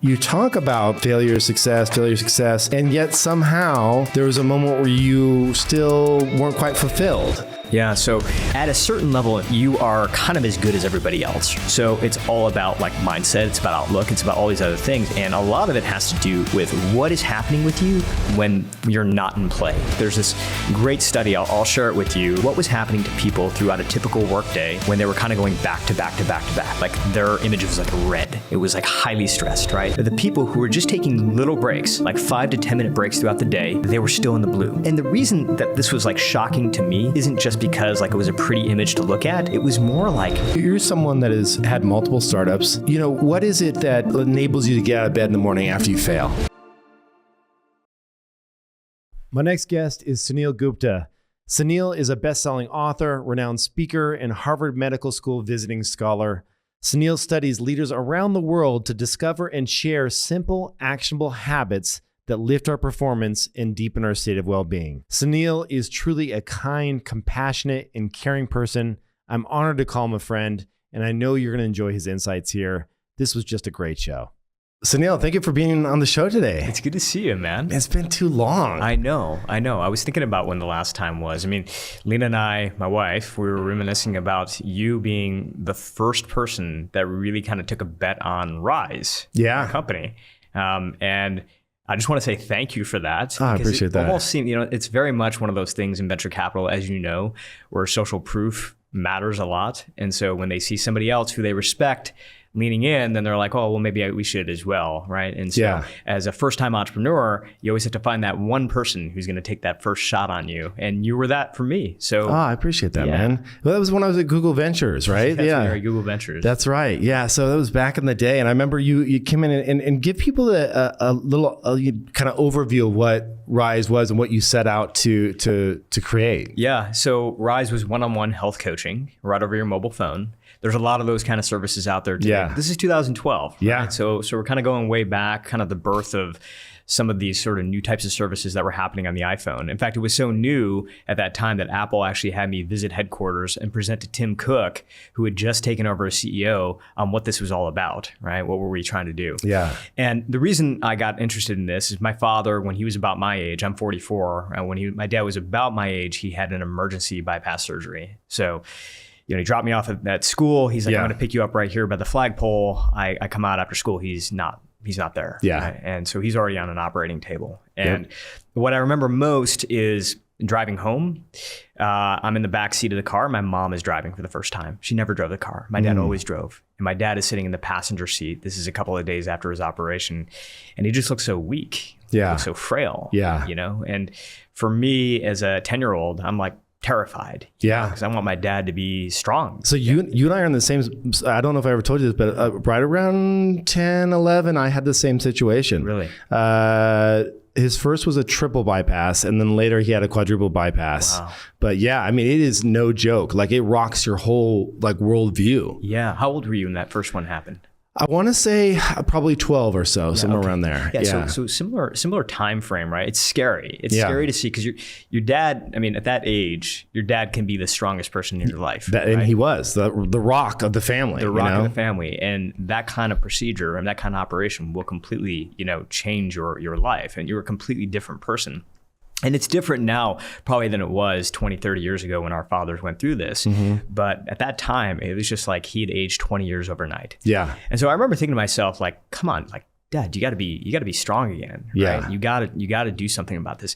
You talk about failure, success, and yet somehow there was a moment where you still weren't quite fulfilled. Yeah, so at a certain level, you are kind of as good as everybody else. So it's all about like mindset, it's about outlook, it's about all these other things. And a lot of it has to do with what is happening with you when you're not in play. There's this great study, I'll share it with you. What was happening to people throughout a typical workday when they were kind of going back to back to back to back? Like their image was like red. It was like highly stressed, right? The people who were just taking little breaks, like 5 to 10 minute breaks throughout the day, they were still in the blue. And the reason that this was like shocking to me isn't just because like it was a pretty image to look at. It was more like, you're someone that has had multiple startups. You know, what is it that enables you to get out of bed in the morning after you fail? My next guest is Suneel Gupta. Suneel is a best-selling author, renowned speaker, and Harvard Medical School visiting scholar. Suneel studies leaders around the world to discover and share simple, actionable habits that lift our performance and deepen our state of well-being. Suneel is truly a kind, compassionate, and caring person. I'm honored to call him a friend, and I know you're going to enjoy his insights here. This was just a great show. Suneel, thank you for being on the show today. it's good to see you, man. It's been too long. I know. I was thinking about when the last time was. I mean, Lena and I, my wife, we were reminiscing about you being the first person that really kind of took a bet on Rise, Yeah. our company. And I just want to say thank you for that. Oh, I appreciate that. Almost seems, it's very much one of those things in venture capital, as you know, where social proof matters a lot. And so when they see somebody else who they respect leaning in, then they're like, oh, well, maybe we should as well, right? And so as a first-time entrepreneur, you always have to find that one person who's going to take that first shot on you. And you were that for me. So I appreciate that, man. Well, that was when I was at Google Ventures, right? That's Google Ventures. That's right. Yeah. So that was back in the day. And I remember you came in and give people a little kind of overview of what Rise was and what you set out to create. Yeah. So Rise was one-on-one health coaching right over your mobile phone. There's a lot of those kind of services out there today. Yeah. This is 2012. Right? Yeah. So we're kind of going way back, kind of the birth of some of these sort of new types of services that were happening on the iPhone. In fact, it was so new at that time that Apple actually had me visit headquarters and present to Tim Cook, who had just taken over as CEO, on what this was all about, right? What were we trying to do? Yeah. And the reason I got interested in this is my father, when he was about my age, I'm 44, and when my dad was about my age, he had an emergency bypass surgery. So he dropped me off at school. He's like, I'm going to pick you up right here by the flagpole. I come out after school. He's not there. Yeah. Right? And so he's already on an operating table. And what I remember most is driving home. I'm in the back seat of the car. My mom is driving for the first time. She never drove the car. My dad always drove. And my dad is sitting in the passenger seat. This is a couple of days after his operation. And he just looks so weak. Yeah. He looks so frail. Yeah. And for me as a 10-year-old, I'm like, terrified. Because I want my dad to be strong. So you and I are in the same, I don't know if I ever told you this, but right around 10, 11, I had the same situation. Really? His first was a triple bypass, and then later he had a quadruple bypass. Wow. But yeah, I mean, it is no joke. Like it rocks your whole worldview. Yeah. How old were you when that first one happened? I want to say probably 12 or so, somewhere around there. Yeah. So similar time frame, right? It's scary. It's scary to see because your dad, I mean, at that age, your dad can be the strongest person in your life. Right? And he was the rock of the family. The rock of the family. And that kind of procedure and that kind of operation will completely, change your life. And you're a completely different person. And it's different now probably than it was 20, 30 years ago when our fathers went through this. Mm-hmm. But at that time, it was just like he had aged 20 years overnight. Yeah. And so I remember thinking to myself, like, come on, like, Dad, you gotta be strong again. Right? Yeah. You gotta do something about this.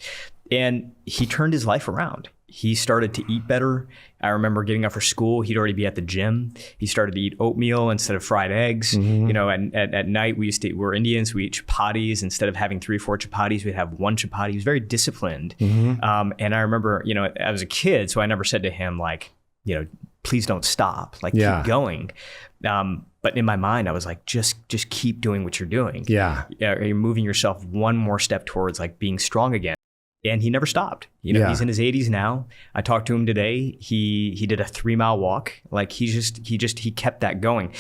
And he turned his life around. He started to eat better. I remember getting up for school, he'd already be at the gym. He started to eat oatmeal instead of fried eggs. Mm-hmm. And at night we're Indians, we eat chapatis. Instead of having 3 or 4 chapatis, we'd have 1 chapati. He was very disciplined. Mm-hmm. And I remember, I was a kid, so I never said to him like, please don't stop, like keep going. But in my mind, I was like, just keep doing what you're doing. Yeah. You're moving yourself one more step towards like being strong again. And he never stopped. He's in his 80s now. I talked to him today. He did a 3-mile walk. Like he kept that going.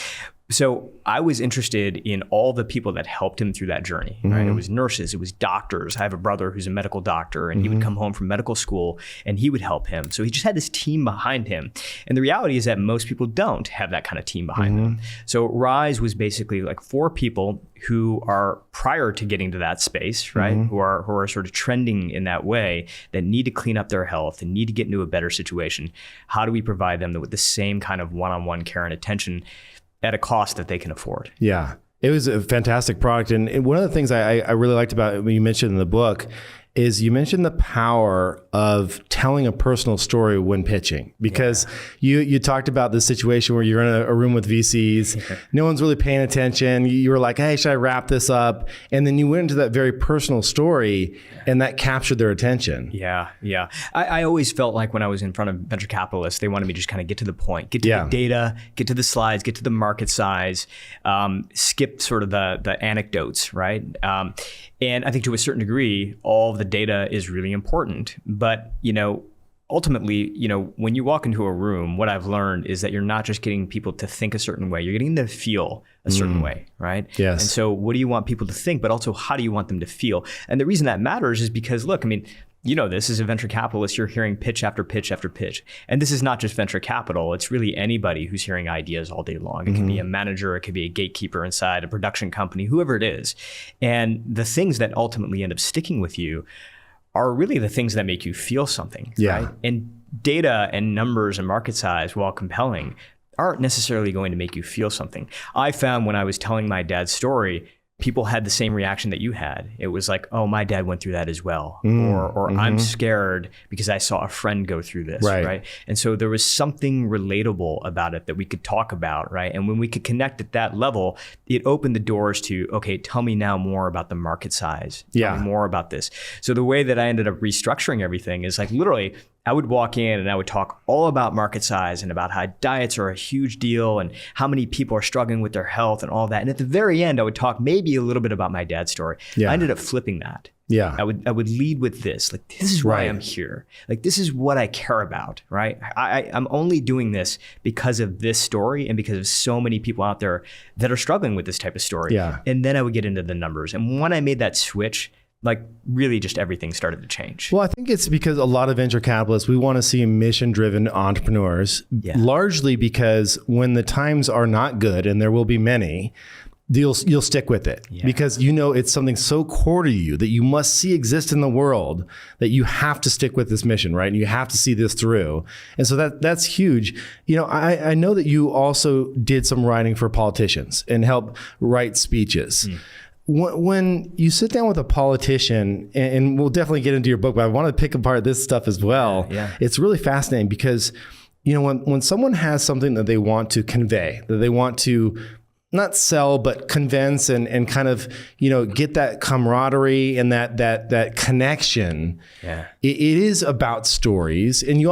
So I was interested in all the people that helped him through that journey, right? It was nurses, it was doctors. I have a brother who's a medical doctor, and he would come home from medical school and he would help him. So he just had this team behind him. And the reality is that most people don't have that kind of team behind them. So Rise was basically like 4 people who are prior to getting to that space, right? Who are sort of trending in that way, that need to clean up their health and need to get into a better situation. How do we provide them with the same kind of one-on-one care and attention at a cost that they can afford? Yeah, it was a fantastic product. And one of the things I really liked about it, when you mentioned in the book, is you mentioned the power of telling a personal story when pitching, because you talked about this situation where you're in a room with VCs, no one's really paying attention. You were like, hey, should I wrap this up? And then you went into that very personal story and that captured their attention. Yeah. I always felt like when I was in front of venture capitalists, they wanted me to just kind of get to the point, get to the data, get to the slides, get to the market size, skip sort of the anecdotes, right? And I think to a certain degree, all of the data is really important. But, ultimately, when you walk into a room, what I've learned is that you're not just getting people to think a certain way, you're getting them to feel a certain way, right? Yes. And so what do you want people to think, but also how do you want them to feel? And the reason that matters is because, look, this is a venture capitalist, you're hearing pitch after pitch after pitch. And this is not just venture capital, it's really anybody who's hearing ideas all day long. It can be a manager, it could be a gatekeeper inside a production company, whoever it is. And the things that ultimately end up sticking with you are really the things that make you feel something, right? And data and numbers and market size, while compelling, aren't necessarily going to make you feel something. I found when I was telling my dad's story, people had the same reaction that you had. It was like, oh, my dad went through that as well. Or I'm scared because I saw a friend go through this, right? And so there was something relatable about it that we could talk about, right? And when we could connect at that level, it opened the doors to, okay, tell me now more about the market size. Tell me more about this. So the way that I ended up restructuring everything is like literally, I would walk in and I would talk all about market size and about how diets are a huge deal and how many people are struggling with their health and all that. And at the very end, I would talk maybe a little bit about my dad's story. I ended up flipping that. I would lead with this, like, this is why I'm here. Like, this is what I care about, right? I'm only doing this because of this story and because of so many people out there that are struggling with this type of story. And then I would get into the numbers. And when I made that switch, like really just everything started to change. Well, I think it's because a lot of venture capitalists, we want to see mission-driven entrepreneurs, largely because when the times are not good, and there will be many, you'll stick with it because it's something so core to you that you must see exist in the world that you have to stick with this mission, right? And you have to see this through. And so that's huge. I know that you also did some writing for politicians and help write speeches. When you sit down with a politician, and we'll definitely get into your book, but I want to pick apart this stuff as well. It's really fascinating because, when someone has something that they want to convey, that they want to not sell, but convince and kind of, get that camaraderie and that connection. It is about stories. And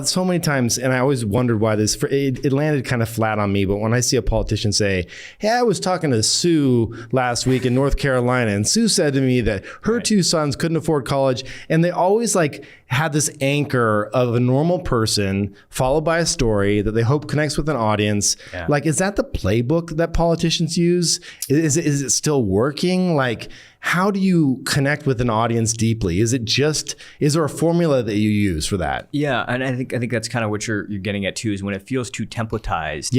so many times, and I always wondered why it landed kind of flat on me. But when I see a politician say, hey, I was talking to Sue last week in North Carolina, and Sue said to me that her 2 sons couldn't afford college. And they always had this anchor of a normal person followed by a story that they hope connects with an audience. Is that the playbook that politicians use? Is it still working? How do you connect with an audience deeply? Is there a formula that you use for that? Yeah, and I think that's kind of what you're getting at too, is when it feels too templatized.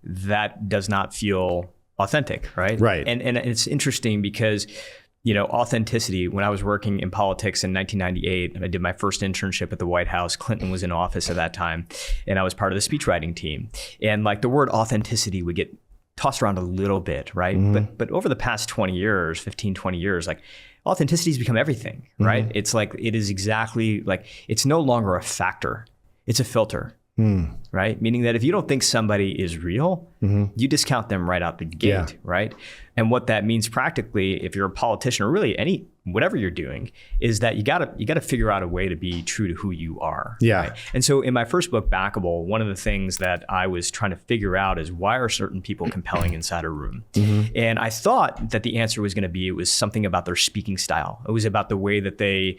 That does not feel authentic, right? And it's interesting because authenticity, when I was working in politics in 1998, I did my first internship at the White House. Clinton was in office at that time, and I was part of the speechwriting team. And the word authenticity would get tossed around a little bit, right? But over the past 20 years, authenticity has become everything, right? It's it is exactly it's no longer a factor, it's a filter. Right? Meaning that if you don't think somebody is real, you discount them right out the gate, right? And what that means practically, if you're a politician or really whatever you're doing, is that you gotta figure out a way to be true to who you are. Right? And so in my first book, Backable, one of the things that I was trying to figure out is, why are certain people compelling inside a room? And I thought that the answer was going to be, it was something about their speaking style. It was about the way that they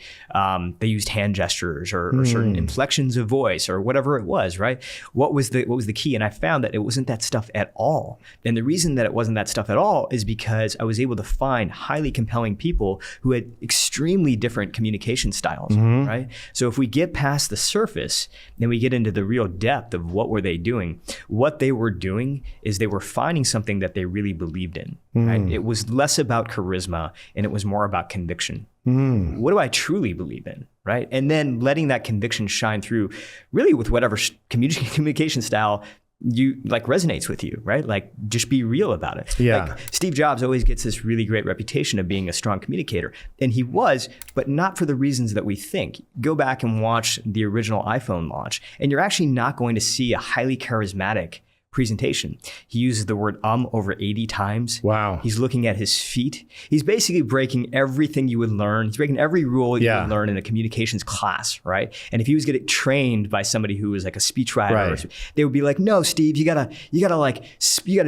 used hand gestures or certain inflections of voice or whatever it was, right? What was the key? And I found that it wasn't that stuff at all. And the reason that it wasn't that stuff at all is because I was able to find highly compelling people who had extremely different communication styles, right? So if we get past the surface, then we get into the real depth of what were they doing. What they were doing is they were finding something that they really believed in, right? It was less about charisma and it was more about conviction. What do I truly believe in, right? And then letting that conviction shine through really with whatever communication style you like resonates with you, right? Like just be real about it. Yeah. Like Steve Jobs always gets this really great reputation of being a strong communicator. And he was, but not for the reasons that we think. Go back and watch the original iPhone launch, and you're actually not going to see a highly charismatic presentation. He uses the word over 80 times. Wow. He's looking at his feet. He's basically breaking everything you would learn. He's breaking every rule you would learn in a communications class, right? And if he was getting trained by somebody who was like a speechwriter, they would be like, no, Steve, you gotta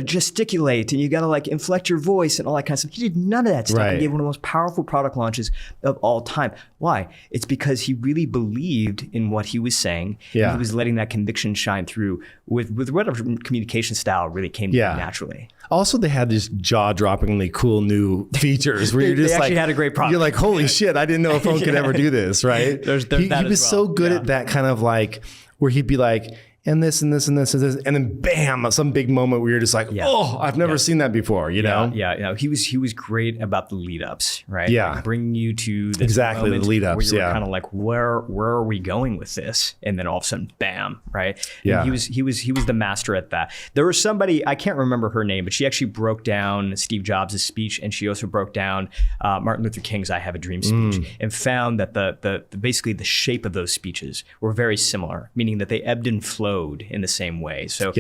gesticulate and you gotta like inflect your voice and all that kind of stuff. He did none of that stuff. He gave one of the most powerful product launches of all time. Why? It's because he really believed in what he was saying. And he was letting that conviction shine through with whatever communication style really came to him naturally. Also, they had these jaw-droppingly cool new features where you're just they like, had a great product. You're like, holy shit, I didn't know a phone could ever do this, right? He was so good at that kind of like, where he'd be like, and this and this and this and this, and then bam, some big moment where you're just like, oh, I've never seen that before, you know? He was great about the lead ups, right? Yeah. Like bringing you to this the lead ups. Where you were kind of like, where are we going with this? And then all of a sudden, bam, right? Yeah. And he was the master at that. There was somebody, I can't remember her name, but she actually broke down Steve Jobs' speech, and she also broke down Martin Luther King's "I Have a Dream" speech, and found that the basically the shape of those speeches were very similar, meaning that they ebbed and flowed in the same way. So,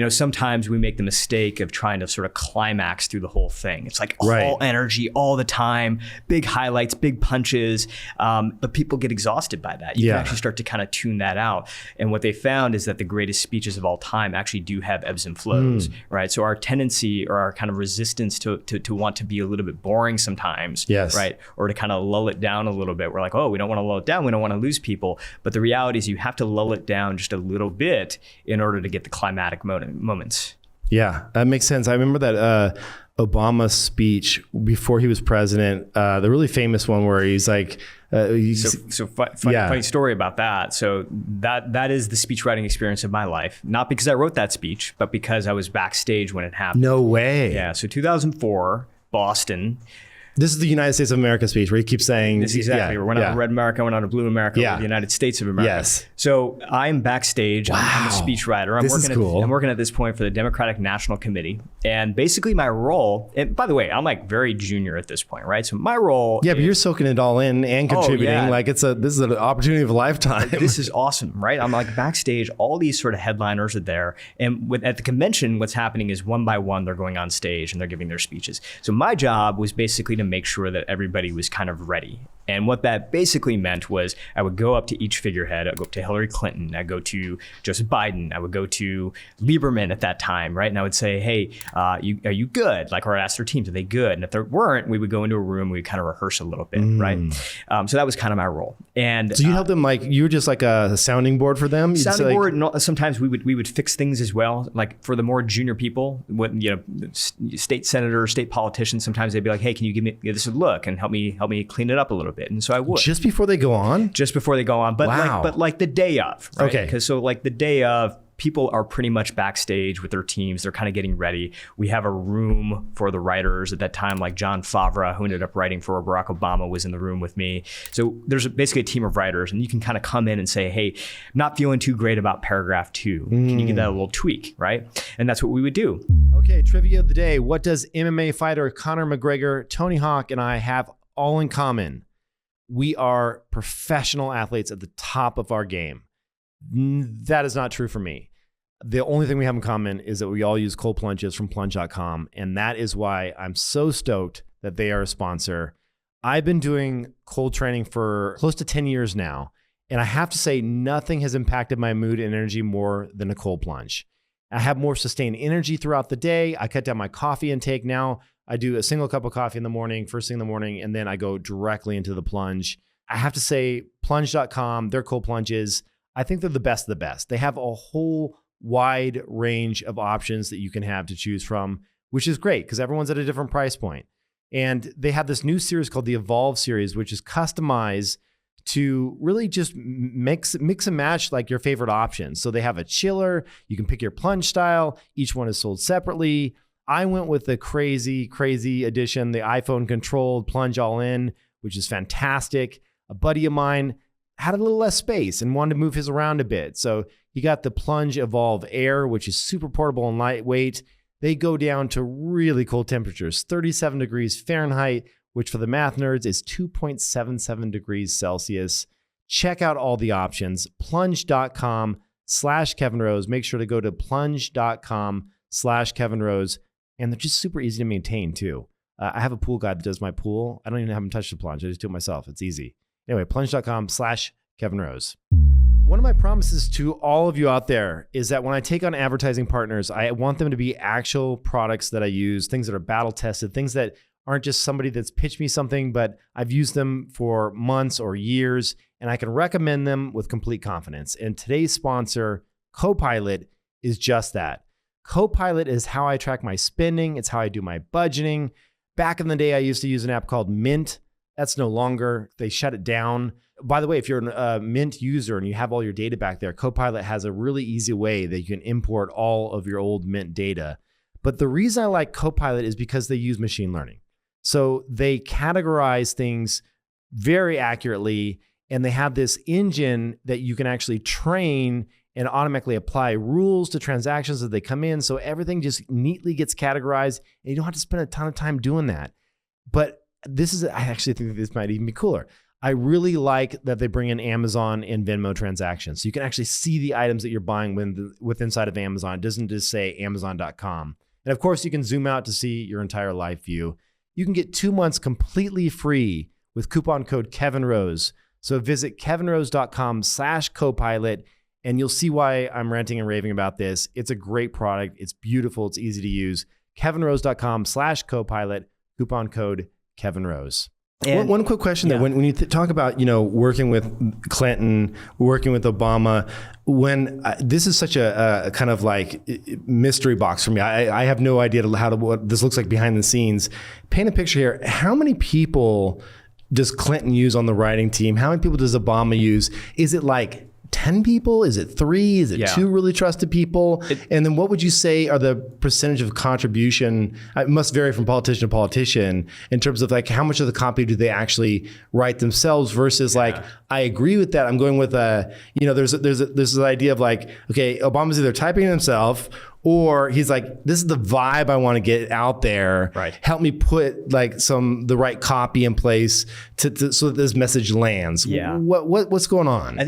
sometimes we make the mistake of trying to sort of climax through the whole thing. It's like all energy all the time, big highlights, big punches, but people get exhausted by that. You can actually start to kind of tune that out. And what they found is that the greatest speeches of all time actually do have ebbs and flows, right? So our tendency or our kind of resistance to want to be a little bit boring sometimes, right? Or to kind of lull it down a little bit. We're like, oh, we don't want to lull it down. We don't want to lose people. But the reality is you have to lull it down just a little bit in order to get the climatic moments. Yeah, that makes sense. I remember that Obama speech before he was president, the really famous one where he's like, funny story about that. So that is the speech writing experience of my life. Not because I wrote that speech, but because I was backstage when it happened. No way. Yeah. So 2004, Boston. This is the United States of America speech where he keeps saying... This exactly. We're not a red America, we're not a blue America, we're the United States of America. Yes. So I'm backstage, I'm a speechwriter. This is cool. I'm working at this point for the Democratic National Committee. And basically my role, and by the way, I'm like very junior at this point, right? So my role... Yeah, but you're soaking it all in and contributing. Like this is an opportunity of a lifetime. This is awesome, right? I'm like backstage, all these sort of headliners are there. And at the convention, what's happening is one by one, they're going on stage and they're giving their speeches. So my job was basically to make sure that everybody was kind of ready. And what that basically meant was I would go up to each figurehead. I'd go up to Hillary Clinton. I'd go to Joseph Biden. I would go to Lieberman at that time, right? And I would say, hey, are you good? Like, or I'd ask their teams, are they good? And if they weren't, we would go into a room, we'd kind of rehearse a little bit, right? So that was kind of my role. And so you helped them, like, you were just like a sounding board for them? Sounding board, and sometimes we would fix things as well. Like for the more junior people, state senators, state politicians, sometimes they'd be like, hey, can you give this a look and help me clean it up a little bit? And so I would. Just before they go on? Just before they go on. But like the day of, right? Okay. Because so like the day of, people are pretty much backstage with their teams. They're kind of getting ready. We have a room for the writers at that time, like John Favreau, who ended up writing for Barack Obama, was in the room with me. So there's basically a team of writers, and you can kind of come in and say, hey, I'm not feeling too great about paragraph 2. Can you give that a little tweak, right? And that's what we would do. Okay, trivia of the day. What does MMA fighter Conor McGregor, Tony Hawk, and I have all in common? We are professional athletes at the top of our game. That is not true for me. The only thing we have in common is that we all use cold plunges from plunge.com. And that is why I'm so stoked that they are a sponsor. I've been doing cold training for close to 10 years now. And I have to say, nothing has impacted my mood and energy more than a cold plunge. I have more sustained energy throughout the day. I cut down my coffee intake now. I do a single cup of coffee in the morning, first thing in the morning, and then I go directly into the plunge. I have to say, plunge.com, their cold plunges, I think they're the best of the best. They have a whole wide range of options that you can have to choose from, which is great because everyone's at a different price point. And they have this new series called the Evolve series, which is customized to really just mix and match like your favorite options. So they have a chiller, you can pick your plunge style. Each one is sold separately. I went with the crazy edition, the iPhone controlled plunge all in, which is fantastic. A buddy of mine had a little less space and wanted to move his around a bit. So he got the Plunge Evolve Air, which is super portable and lightweight. They go down to really cold temperatures, 37 degrees Fahrenheit, which for the math nerds is 2.77 degrees Celsius. Check out all the options, plunge.com/Kevin Rose. Make sure to go to plunge.com/Kevin Rose. And they're just super easy to maintain too. I have a pool guy that does my pool. I don't even have him touch the plunge. I just do it myself. It's easy. Anyway, plunge.com/Kevin Rose. One of my promises to all of you out there is that when I take on advertising partners, I want them to be actual products that I use, things that are battle tested, things that aren't just somebody that's pitched me something, but I've used them for months or years, and I can recommend them with complete confidence. And today's sponsor, CoPilot, is just that. CoPilot is how I track my spending. It's how I do my budgeting. Back in the day, I used to use an app called Mint. That's no longer. They shut it down. By the way, if you're a Mint user and you have all your data back there, CoPilot has a really easy way that you can import all of your old Mint data. But the reason I like CoPilot is because they use machine learning. So they categorize things very accurately, and they have this engine that you can actually train and automatically apply rules to transactions as they come in. So everything just neatly gets categorized, and you don't have to spend a ton of time doing that. But I actually think that this might even be cooler. I really like that they bring in Amazon and Venmo transactions. So you can actually see the items that you're buying with inside of Amazon. It doesn't just say Amazon.com. And of course, you can zoom out to see your entire live view. You can get 2 months completely free with coupon code KevinRose. So visit kevinrose.com/copilot, and you'll see why I'm ranting and raving about this. It's a great product. It's beautiful. It's easy to use. kevinrose.com/copilot, coupon code KevinRose. And one quick question, that when you talk about, working with Clinton, working with Obama, when this is such a kind of like mystery box for me. I have no idea what this looks like behind the scenes. Paint a picture here. How many people does Clinton use on the writing team? How many people does Obama use? Is it like 10 people? Is it 3? Is it 2 really trusted people? And then what would you say are the percentage of contribution? It must vary from politician to politician in terms of like how much of the copy do they actually write themselves versus like, I agree with that. I'm going with there's this idea of like, okay, Obama's either typing it himself or he's like, this is the vibe I want to get out there. Right. Help me put like the right copy in place so that this message lands. Yeah. What's going on?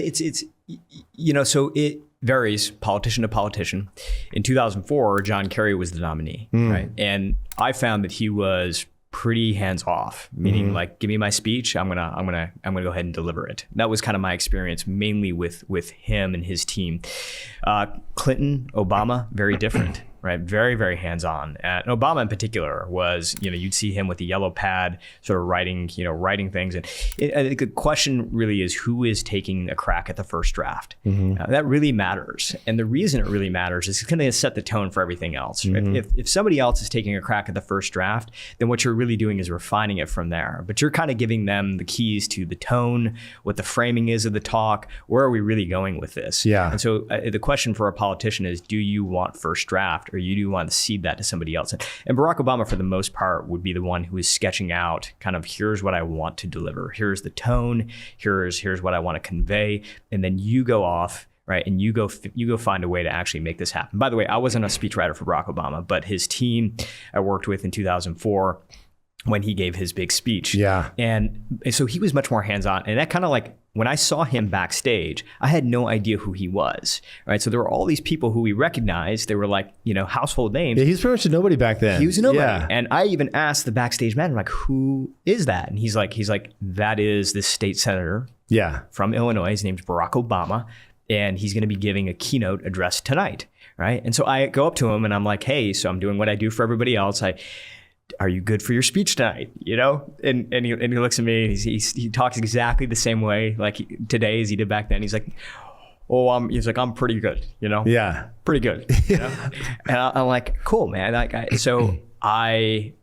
So it varies politician to politician. In 2004, John Kerry was the nominee, right? And I found that he was pretty hands off, meaning like, give me my speech. I'm gonna go ahead and deliver it. That was kind of my experience mainly with him and his team. Clinton, Obama, very different. Right, very, very hands-on. And Obama in particular was, you'd see him with the yellow pad, sort of writing things. And I think the question really is who is taking a crack at the first draft. That really matters, and the reason it really matters is it's going to set the tone for everything else. If somebody else is taking a crack at the first draft, then what you're really doing is refining it from there. But you're kind of giving them the keys to the tone, what the framing is of the talk. Where are we really going with this? Yeah. And so the question for a politician is, do you want first draft? Or you do want to cede that to somebody else. And Barack Obama, for the most part, would be the one who is sketching out kind of, here's what I want to deliver. Here's the tone. Here's what I want to convey. And then you go off, right? And you go find a way to actually make this happen. By the way, I wasn't a speechwriter for Barack Obama, but his team I worked with in 2004 when he gave his big speech. Yeah. And so he was much more hands-on. And that kind of like, when I saw him backstage, I had no idea who he was, right? So there were all these people who we recognized. They were like, household names. Yeah, he's pretty much a nobody back then. He was a nobody. Yeah. And I even asked the backstage man, I'm like, who is that? And he's like, that is this state senator from Illinois. His name's Barack Obama. And he's going to be giving a keynote address tonight, right? And so I go up to him and I'm like, hey, so I'm doing what I do for everybody else. Are you good for your speech tonight? And he looks at me. He talks exactly the same way today as he did back then. He's like, oh, he's like, I'm pretty good, Yeah. pretty good. And I'm like, cool, man. So I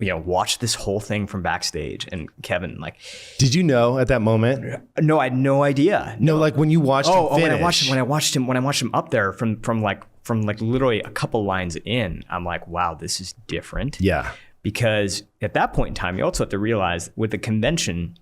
watched this whole thing from backstage, and Kevin, like, did you know at that moment? No, I had no idea. No, like when you watched him finish. When I watched him up there from literally a couple lines in, I'm like, wow, this is different. Yeah. Because at that point in time, you also have to realize with the convention,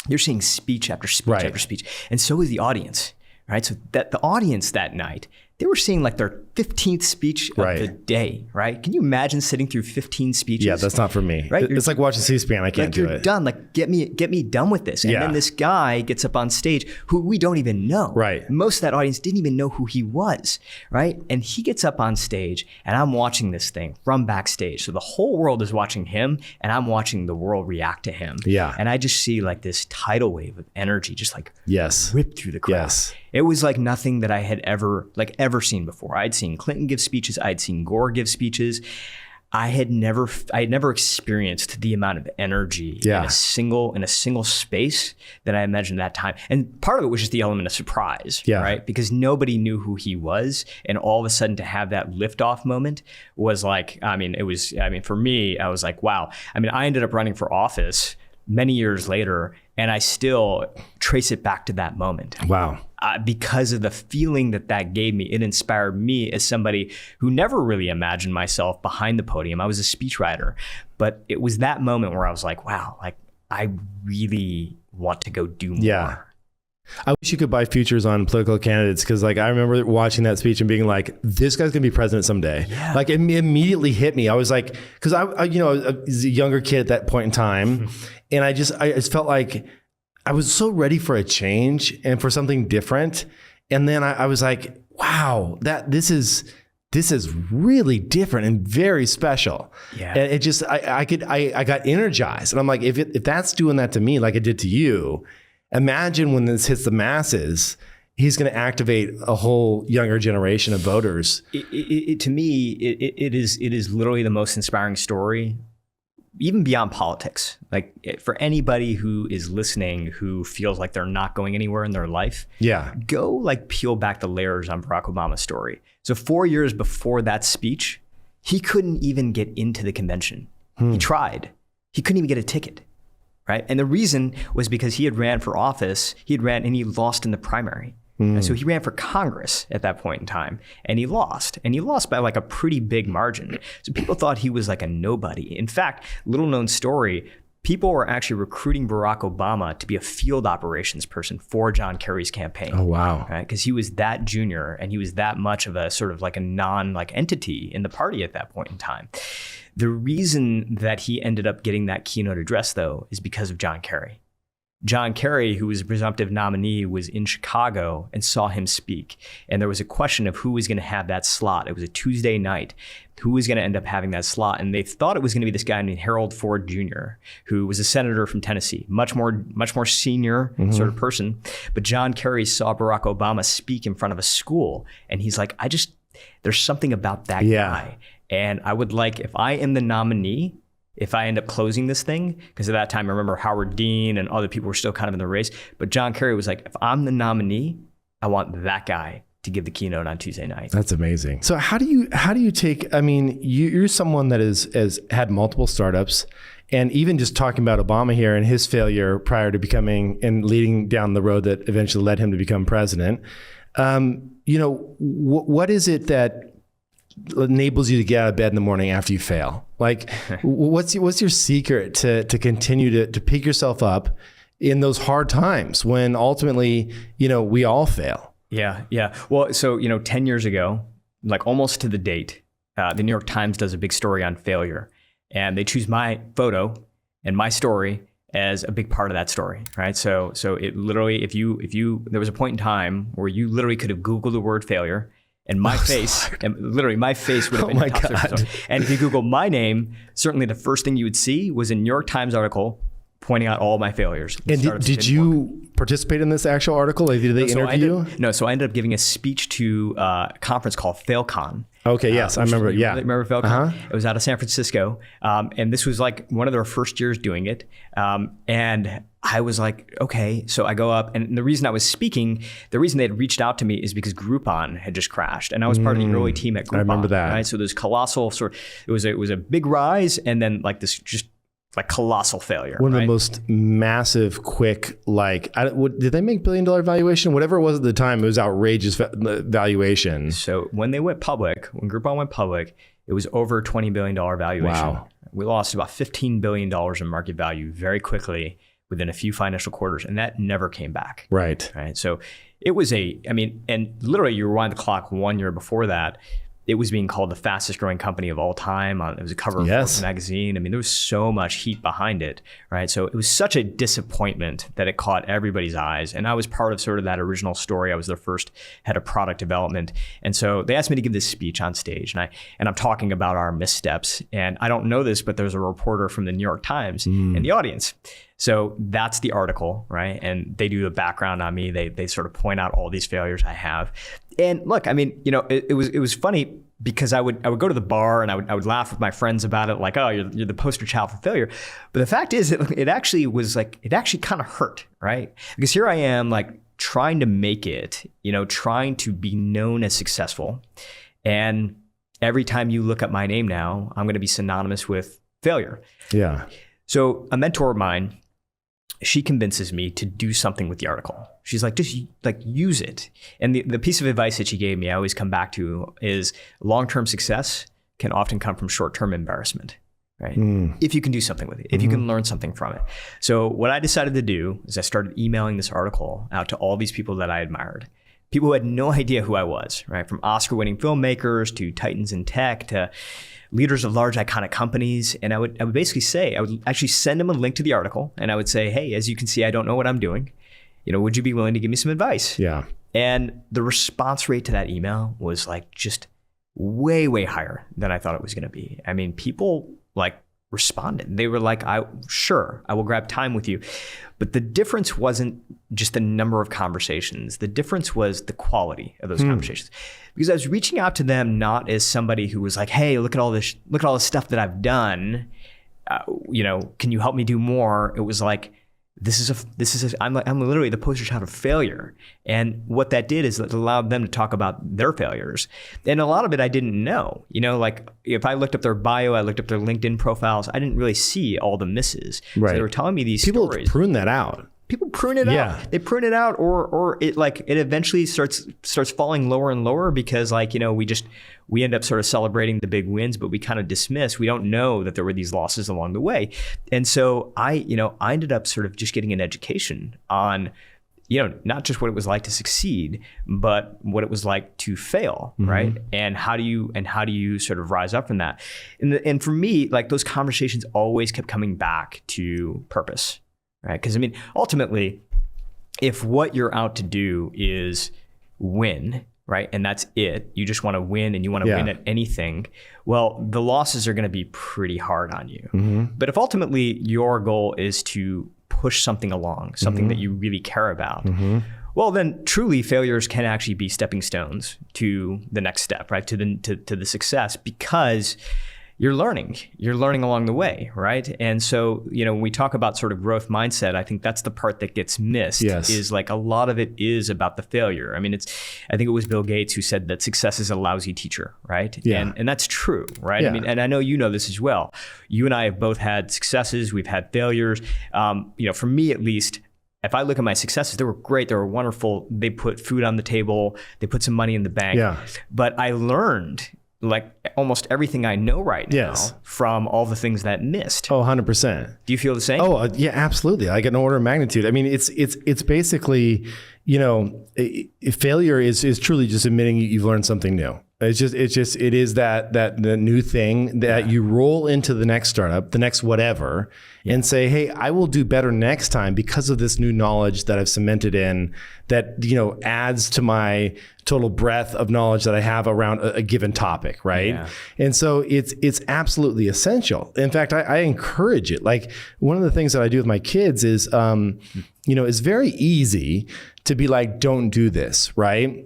you're seeing speech after speech after speech, and so is the audience, right? So that the audience that night, they were seeing like their 15th speech of the day, right? Can you imagine sitting through 15 speeches? Yeah, that's not for me. Right? It's like watching C-SPAN. I can't do it. You're done. Like, get me done with this. And then this guy gets up on stage who we don't even know. Right. Most of that audience didn't even know who he was, right? And he gets up on stage, and I'm watching this thing from backstage. So the whole world is watching him, and I'm watching the world react to him. Yeah. And I just see like this tidal wave of energy just like rip through the crowd. Yes. It was like nothing that I had ever seen before. I'd seen Clinton give speeches. I'd seen Gore give speeches. I had never experienced the amount of energy in a single space that I imagined that time. And part of it was just the element of surprise, right? Because nobody knew who he was. And all of a sudden to have that liftoff moment was like, for me, I was like, wow. I ended up running for office many years later, and I still trace it back to that moment. Wow. Because of the feeling that gave me. It inspired me as somebody who never really imagined myself behind the podium. I was a speechwriter, but it was that moment where I was like, wow, like I really want to go do more. Yeah. I wish you could buy futures on political candidates, because like I remember watching that speech and being like, this guy's gonna be president someday. Yeah. Like it immediately hit me. I was like, because I was a younger kid at that point in time, and I just felt like I was so ready for a change and for something different. And then I was like, wow, this is really different and very special. Yeah. And it just I got energized, and I'm like, if that's doing that to me like it did to you, imagine when this hits the masses, he's going to activate a whole younger generation of voters. To me, it is literally the most inspiring story, even beyond politics. Like for anybody who is listening, who feels like they're not going anywhere in their life, go like peel back the layers on Barack Obama's story. So 4 years before that speech, he couldn't even get into the convention. He tried. He couldn't even get a ticket. Right. And the reason was because he had ran for office. He and he lost in the primary. And so he ran for Congress at that point in time, and he lost by like a pretty big margin. So people thought he was like a nobody. In fact, little known story, people were actually recruiting Barack Obama to be a field operations person for John Kerry's campaign. Oh, wow. Right? Because he was that junior, and he was that much of a sort of like a entity in the party at that point in time. The reason that he ended up getting that keynote address, though, is because of John Kerry. John Kerry, who was a presumptive nominee, was in Chicago and saw him speak. And there was a question of who was going to have that slot. It was a Tuesday night. Who was going to end up having that slot? And they thought it was going to be this guy named Harold Ford Jr., who was a senator from Tennessee, much more senior sort of person. But John Kerry saw Barack Obama speak in front of a school, and he's like, there's something about that guy. And I would like, if I am the nominee, if I end up closing this thing, because at that time, I remember Howard Dean and other people were still kind of in the race. But John Kerry was like, if I'm the nominee, I want that guy to give the keynote on Tuesday night. That's amazing. So how do you take, you're someone that has had multiple startups, and even just talking about Obama here and his failure prior to becoming and leading down the road that eventually led him to become president. What is it that enables you to get out of bed in the morning after you fail? Like, what's your secret to continue to pick yourself up in those hard times when ultimately, we all fail? Yeah. Well, so, 10 years ago, like almost to the date, the New York Times does a big story on failure, and they choose my photo and my story as a big part of that story, right? So it literally, if you, there was a point in time where you literally could have Googled the word failure, and my face, and literally my face would have been. Oh my God. And if you Google my name, certainly the first thing you would see was a New York Times article pointing out all my failures. And did you participate in this actual article? Did they interview you? So I ended up giving a speech to a conference called FailCon. Okay, yes, I remember. Yeah. Remember FailCon? Uh-huh. It was out of San Francisco. And this was like one of their first years doing it. And I was like, okay. So I go up, and the reason I was speaking, the reason they had reached out to me is because Groupon had just crashed, and I was part of the early team at Groupon. I remember that. Right? So there's colossal it was a big rise, and then like this just like colossal failure. One of the most massive, quick, did they make $1 billion valuation? Whatever it was at the time, it was outrageous valuation. So when Groupon went public, it was over $20 billion valuation. Wow. We lost about $15 billion in market value very quickly within a few financial quarters, and that never came back. Right. So it was and literally you rewind the clock 1 year before that, it was being called the fastest growing company of all time. It was a cover of Forbes magazine. I mean, there was so much heat behind it, right? So it was such a disappointment that it caught everybody's eyes. And I was part of sort of that original story. I was their first head of product development. And so they asked me to give this speech on stage, and I'm talking about our missteps. And I don't know this, but there's a reporter from the New York Times in the audience. So that's the article, right? And they do the background on me. They sort of point out all these failures I have. And look, I mean, it was funny because I would go to the bar and I would laugh with my friends about it, like, oh, you're the poster child for failure. But the fact is, it actually kind of hurt, right? Because here I am, like trying to make it, trying to be known as successful. And every time you look at my name now, I'm going to be synonymous with failure. Yeah. So a mentor of mine, she convinces me to do something with the article. She's like, just like use it. And the piece of advice that she gave me, I always come back to, is long-term success can often come from short-term embarrassment, right? If you can do something with it, if you can learn something from it. So what I decided to do is I started emailing this article out to all these people that I admired. People who had no idea who I was, right? From Oscar-winning filmmakers to titans in tech to leaders of large iconic companies. And I would basically say, I would actually send them a link to the article, and I would say, hey, as you can see, I don't know what I'm doing. Would you be willing to give me some advice? Yeah. And the response rate to that email was like just way, way higher than I thought it was going to be. I mean, people like responded. They were like, sure, I will grab time with you. But the difference wasn't just the number of conversations. The difference was the quality of those conversations. Because I was reaching out to them not as somebody who was like, hey, look at all this stuff that I've done. Can you help me do more? It was like, I'm literally the poster child of failure. And what that did is it allowed them to talk about their failures. And a lot of it I didn't know. Like if I looked up their bio, I looked up their LinkedIn profiles, I didn't really see all the misses. Right. So they were telling me these stories. People prune that out. People prune it out. They prune it out, or it eventually starts falling lower and lower because we end up sort of celebrating the big wins, but we kind of dismiss. We don't know that there were these losses along the way. And so I ended up sort of just getting an education on, not just what it was like to succeed, but what it was like to fail, right? And how do you sort of rise up from that? And for me, like those conversations always kept coming back to purpose. Right? Because ultimately, if what you're out to do is win, right, and that's it, you just want to win and you want to win at anything, well, the losses are going to be pretty hard on you. But if ultimately your goal is to push something along, something that you really care about, well, then truly failures can actually be stepping stones to the next step, right, to the success, because you're learning along the way, right? And so, when we talk about sort of growth mindset, I think that's the part that gets missed. Yes. Is like a lot of it is about the failure. I mean, I think it was Bill Gates who said that success is a lousy teacher, right? Yeah. And that's true, right? Yeah. I mean, and I know you know this as well. You and I have both had successes, we've had failures. For me at least, if I look at my successes, they were great, they were wonderful. They put food on the table, they put some money in the bank. Yeah. But I learned like almost everything I know right now from all the things that missed. Oh, 100%. Do you feel the same? Oh, yeah, absolutely. Like an order of magnitude. I mean, it's basically, failure is truly just admitting you've learned something new. It is that the new thing that you roll into the next startup, the next whatever, and say, hey, I will do better next time because of this new knowledge that I've cemented in that, adds to my total breadth of knowledge that I have around a given topic, right? Yeah. And so it's absolutely essential. In fact, I encourage it. Like one of the things that I do with my kids is, it's very easy to be like, don't do this, right?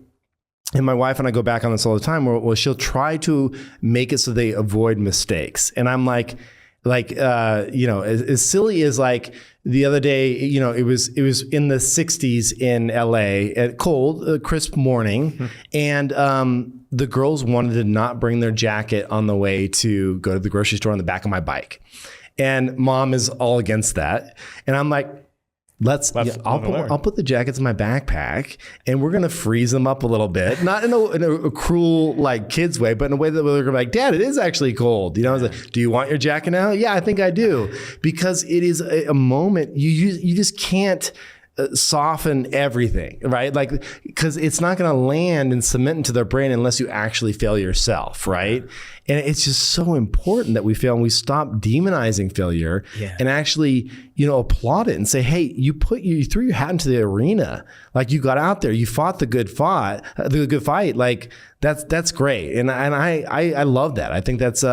And my wife and I go back on this all the time where she'll try to make it so they avoid mistakes. And I'm like, Like, as silly as like the other day, it was in the 60s in LA at cold, crisp morning. And the girls wanted to not bring their jacket on the way to go to the grocery store on the back of my bike. And mom is all against that. And I'm like, I'll put the jackets in my backpack and we're going to freeze them up a little bit. Not in a cruel, like kids way, but in a way that we're like, Dad, it is actually cold. I was like, do you want your jacket now? Yeah, I think I do. Because it is a moment you just can't soften everything, right? Like, because it's not going to land and cement into their brain unless you actually fail yourself, right? And it's just so important that we fail and we stop demonizing failure and actually, applaud it and say, hey, you threw your hat into the arena. Like you got out there, you fought the good fight. Like that's great. And I love that. I think that's,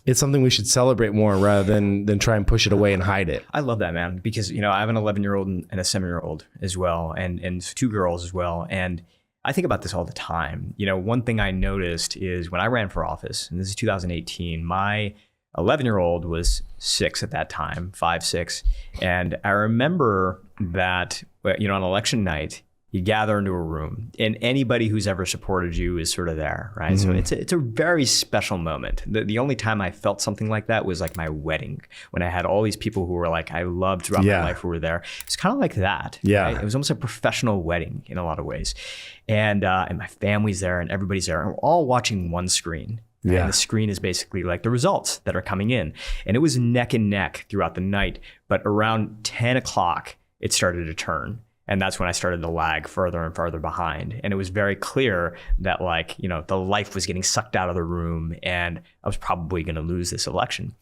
it's something we should celebrate more rather than try and push it away and hide it. I love that, man, because, I have an 11-year-old and a 7-year-old as well, and 2 girls as well. And I think about this all the time. One thing I noticed is when I ran for office, and this is 2018, my 11-year-old was 6 at that time, 5, 6. And I remember that, on election night, you gather into a room and anybody who's ever supported you is sort of there, right? Mm-hmm. So it's a very special moment. The only time I felt something like that was like my wedding, when I had all these people who were like, I loved throughout my life who were there. It's kind of like that. Yeah. Right? It was almost a professional wedding in a lot of ways. And my family's there and everybody's there and we're all watching one screen. Yeah. And the screen is basically like the results that are coming in. And it was neck and neck throughout the night. But around 10 o'clock, it started to turn. And that's when I started to lag further and further behind. And it was very clear that the life was getting sucked out of the room and I was probably going to lose this election.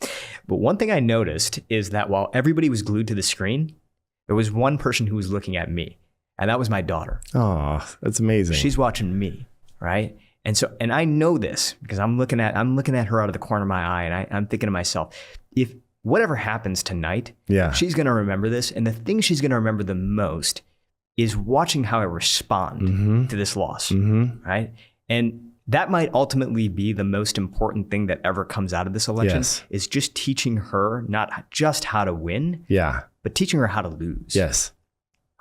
But one thing I noticed is that while everybody was glued to the screen, there was one person who was looking at me, and that was my daughter. Oh, that's amazing. She's watching me, right? And I know this because I'm looking at her out of the corner of my eye, and I'm thinking to myself, if whatever happens tonight, she's going to remember this. And the thing she's going to remember the most is watching how I respond to this loss, right? And that might ultimately be the most important thing that ever comes out of this election, is just teaching her not just how to win, but teaching her how to lose. Yes,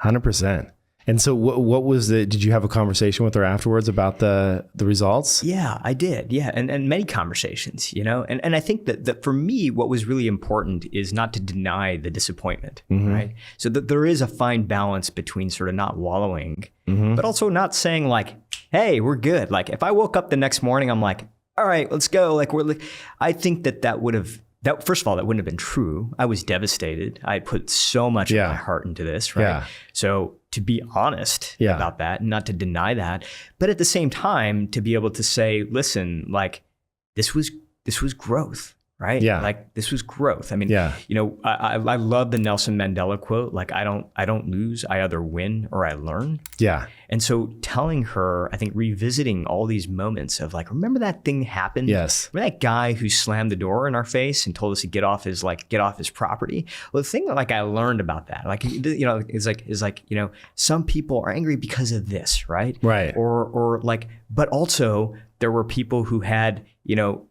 100%. And so what was did you have a conversation with her afterwards about the results? Yeah, I did. Yeah. And many conversations, and I think that for me, what was really important is not to deny the disappointment, right? So that there is a fine balance between sort of not wallowing, but also not saying like, hey, we're good. Like if I woke up the next morning, I'm like, all right, let's go. I think that would have, first of all, that wouldn't have been true. I was devastated. I put so much of my heart into this, right? Yeah. So to be honest about that, and not to deny that, but at the same time, to be able to say, listen, like this was growth, right? Yeah. Like this was growth. I mean, I love the Nelson Mandela quote, like I don't lose, I either win or I learn. Yeah. And so telling her, I think revisiting all these moments of like, remember that thing happened? Yes. Remember that guy who slammed the door in our face and told us to get off his property? Well, the thing that I learned about that, is some people are angry because of this, right? Right. Or but also there were people who had,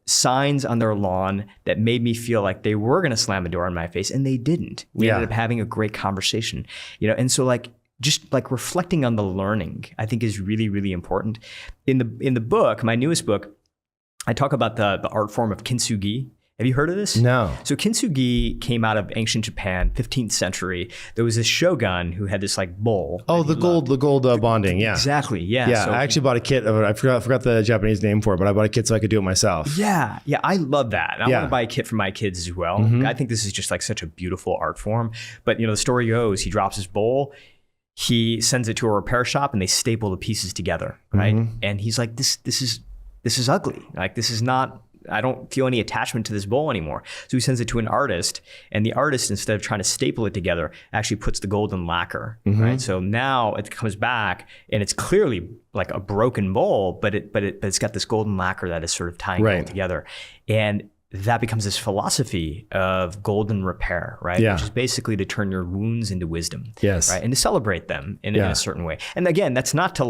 signs on their lawn that made me feel like they were going to slam a door in my face and they didn't. We ended up having a great conversation, and so just reflecting on the learning, I think is really, really important. In the book, my newest book, I talk about the art form of kintsugi. Have you heard of this? No. So kintsugi came out of ancient Japan, 15th century. There was this shogun who had this bowl. Oh, the gold bonding. Yeah. Exactly. Yeah. Yeah. So, I actually bought a kit of it. I forgot the Japanese name for it, but I bought a kit so I could do it myself. Yeah. Yeah. I love that. I want to buy a kit for my kids as well. I think this is just such a beautiful art form. But the story goes, he drops his bowl. He sends it to a repair shop and they staple the pieces together, right? And he's like, this is ugly. This is not, I don't feel any attachment to this bowl anymore. So he sends it to an artist, and the artist, instead of trying to staple it together, actually puts the golden lacquer, right? So now it comes back and it's clearly like a broken bowl, but it's got this golden lacquer that is sort of tying it all together. And that becomes this philosophy of golden repair, right? Yeah. Which is basically to turn your wounds into wisdom, right? And to celebrate them in a certain way. And again, that's not to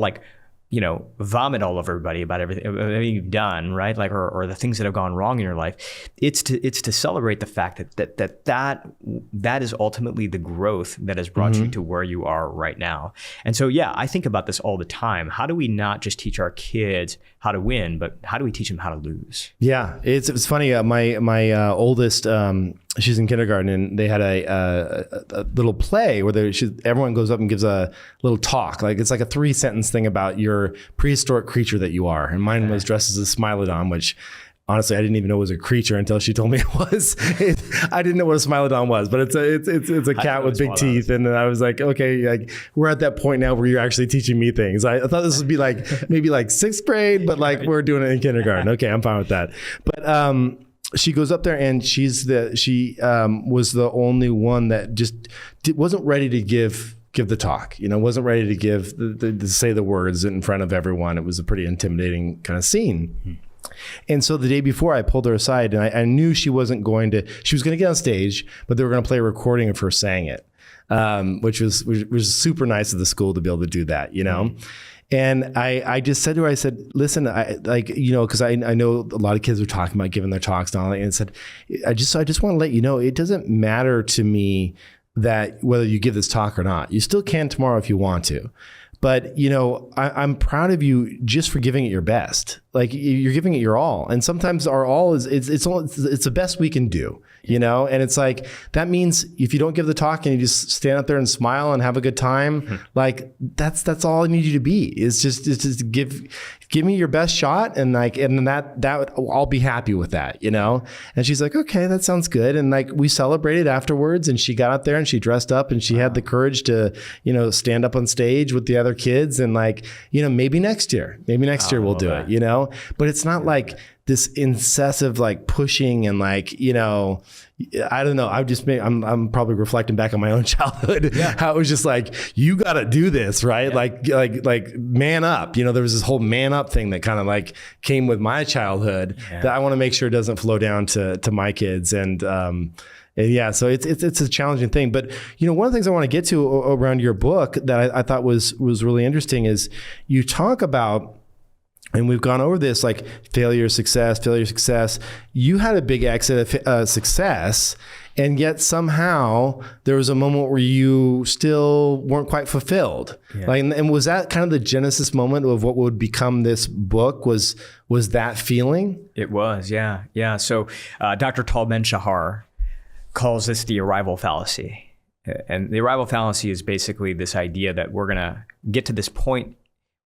vomit all over everybody about everything you've done, right? Like, or the things that have gone wrong in your life. It's to celebrate the fact that is ultimately the growth that has brought you to where you are right now. And so, yeah, I think about this all the time. How do we not just teach our kids how to win, but how do we teach them how to lose? Yeah, it's funny. My oldest, she's in kindergarten, and they had a little play where everyone goes up and gives a little talk. Like, it's like a 3-sentence thing about your prehistoric creature that you are. And mine was dressed as a Smilodon, which honestly I didn't even know was a creature until she told me it was. I didn't know what a Smilodon was, but it's a cat with big teeth. And then I was like, okay, like we're at that point now where you're actually teaching me things. I thought this would be like maybe like 6th grade, but like we're doing it in kindergarten. Okay, I'm fine with that. But she goes up there, and she was the only one that just wasn't ready to give the talk, wasn't ready to to say the words in front of everyone. It was a pretty intimidating kind of scene. And so the day before, I pulled her aside, and I knew she was going to get on stage, but they were going to play a recording of her saying it, which was super nice of the school to be able to do that, And I just said to her, I said, listen, because I know a lot of kids are talking about giving their talks and all that, and said, I just want to let you know, it doesn't matter to me that whether you give this talk or not. You still can tomorrow if you want to. But, I'm proud of you just for giving it your best. Like, you're giving it your all. And sometimes our all is, it's the best we can do, And it's like, that means if you don't give the talk and you just stand up there and smile and have a good time, like that's all I need you to be, is just give me your best shot. And that I'll be happy with that, And she's like, okay, that sounds good. And like, we celebrated afterwards, and she got up there and she dressed up, and she had the courage to, stand up on stage with the other kids, and like, maybe next year we'll do it, but it's not like this incessive, like pushing and like, I don't know. I'm probably reflecting back on my own childhood, how it was just like, you got to do this, right? Yeah. Like man up, there was this whole man up thing that kind of like came with my childhood that I want to make sure doesn't flow down to my kids. And yeah, so it's a challenging thing. But, one of the things I want to get to around your book that I thought was really interesting is you talk about, and we've gone over this, like failure, success. You had a big exit of success, and yet somehow there was a moment where you still weren't quite fulfilled. Yeah. Like, and was that kind of the genesis moment of what would become this book? Was that feeling? It was, yeah. So Dr. Tal Ben-Shahar calls this the arrival fallacy. And the arrival fallacy is basically this idea that we're going to get to this point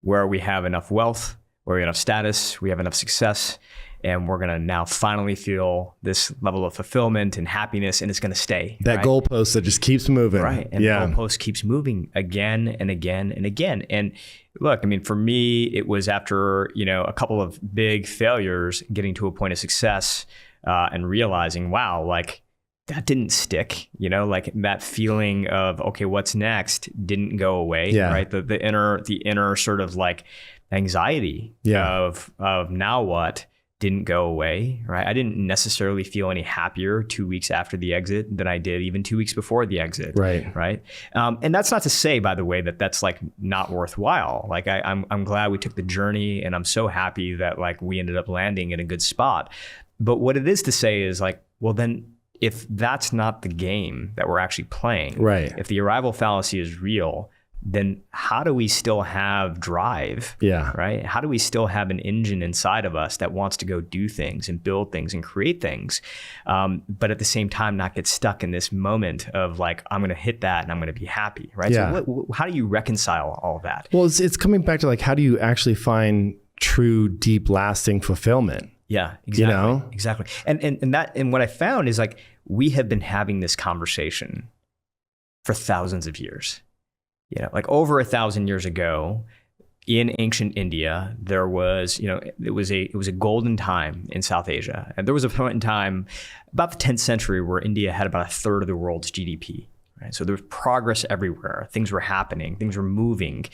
where we have enough wealth, where we have enough status, we have enough success, and we're going to now finally feel this level of fulfillment and happiness, and it's going to stay. That goalpost that just keeps moving. Right. And the goalpost keeps moving again and again and again. And look, I mean, for me, it was after, a couple of big failures, getting to a point of success and realizing, wow, like, that didn't stick, like that feeling of, okay, what's next didn't go away, right? The inner sort of like anxiety of now what didn't go away, right? I didn't necessarily feel any happier 2 weeks after the exit than I did even 2 weeks before the exit, right? And that's not to say, by the way, that that's like not worthwhile. Like I'm glad we took the journey, and I'm so happy that like we ended up landing in a good spot. But what it is to say is like, well, then if that's not the game that we're actually playing, right? If the arrival fallacy is real, then how do we still have drive? Yeah. Right? How do we still have an engine inside of us that wants to go do things and build things and create things, but at the same time not get stuck in this moment of like, I'm going to hit that and I'm going to be happy, right? Yeah. So how do you reconcile all of that? Well, it's coming back to like, how do you actually find true, deep, lasting fulfillment? Yeah, exactly. Exactly. And what I found is like, we have been having this conversation for thousands of years. Like over 1,000 years ago in ancient India, there was, it was a golden time in South Asia. And there was a point in time about the 10th century where India had about a third of the world's GDP. Right? So there was progress everywhere. Things were happening. Things were moving.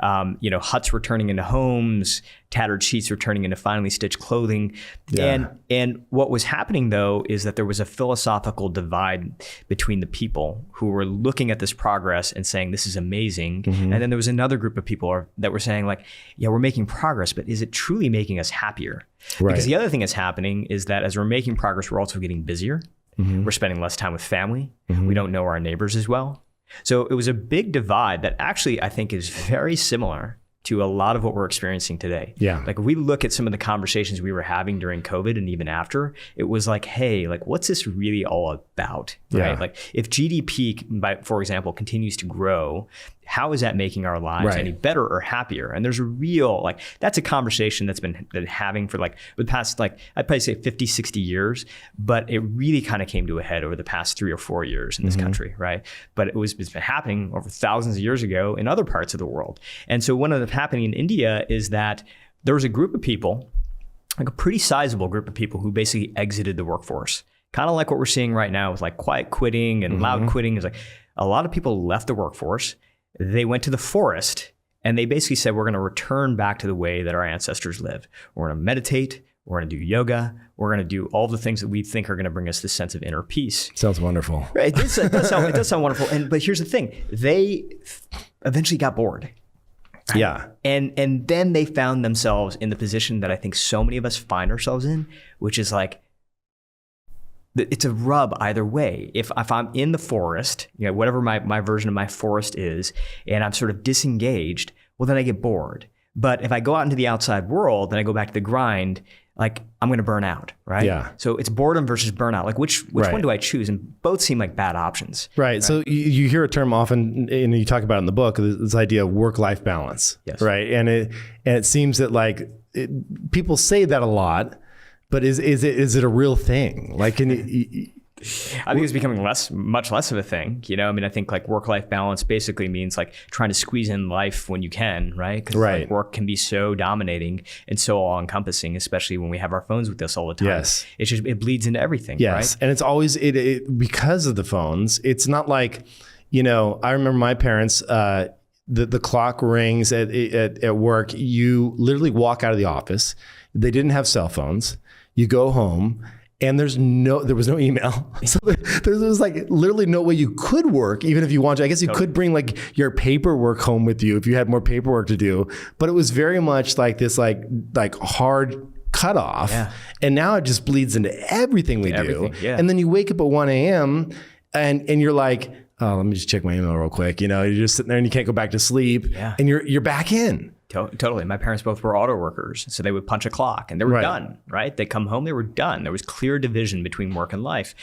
Huts were turning into homes. Tattered sheets were turning into finely stitched clothing. Yeah. And what was happening, though, is that there was a philosophical divide between the people who were looking at this progress and saying, this is amazing. And then there was another group of people that were saying, like, yeah, we're making progress, but is it truly making us happier? Right. Because the other thing that's happening is that as we're making progress, we're also getting busier. We're spending less time with family. We don't know our neighbors as well. So it was a big divide that actually I think is very similar to a lot of what we're experiencing today. Yeah. Like if we look at some of the conversations we were having during COVID and even after, it was like, hey, like what's this really all about? Right. Yeah. Like if GDP, for example, continues to grow, how is that making our lives any better or happier? And there's a real, like, that's a conversation that's been having for like the past, like, I'd probably say 50, 60 years, but it really kind of came to a head over the past 3 or 4 years in this country, right? But it's been happening over thousands of years ago in other parts of the world. And so what ended up happening in India is that there was a group of people, like a pretty sizable group of people who basically exited the workforce. Kind of like what we're seeing right now with like quiet quitting and loud quitting. Is like a lot of people left the workforce. They went to the forest and they basically said, we're going to return back to the way that our ancestors lived. We're going to meditate. We're going to do yoga. We're going to do all the things that we think are going to bring us this sense of inner peace. Sounds wonderful. Right. It does sound wonderful. But here's the thing. They eventually got bored. Right? Yeah. And then they found themselves in the position that I think so many of us find ourselves in, which is like, it's a rub either way. If I'm in the forest, whatever my version of my forest is, and I'm sort of disengaged, well, then I get bored. But if I go out into the outside world, then I go back to the grind, like I'm going to burn out, right? Yeah. So it's boredom versus burnout. Like which one do I choose? And both seem like bad options. Right. So you hear a term often, and you talk about it in the book, this idea of work-life balance. Yes. Right. And it seems that people say that a lot. But is it a real thing? Like, can you, I think it's becoming much less of a thing. I think like work-life balance basically means like trying to squeeze in life when you can, right? Because like, work can be so dominating and so all-encompassing, especially when we have our phones with us all the time. Yes. It bleeds into everything, yes. right? And it's always, because of the phones, it's not like, I remember my parents, the clock rings at work, you literally walk out of the office. They didn't have cell phones. You go home and there was no email. So there was like literally no way you could work, even if you wanted to. I guess you could bring like your paperwork home with you if you had more paperwork to do. But it was very much like this like hard cutoff. Yeah. And now it just bleeds into everything we do. Yeah. And then you wake up at 1 a.m. and you're like, oh, let me just check my email real quick. You're just sitting there and you can't go back to sleep. Yeah. And you're back in. Totally. My parents both were auto workers. So they would punch a clock and they were done, right? They come home, they were done. There was clear division between work and life.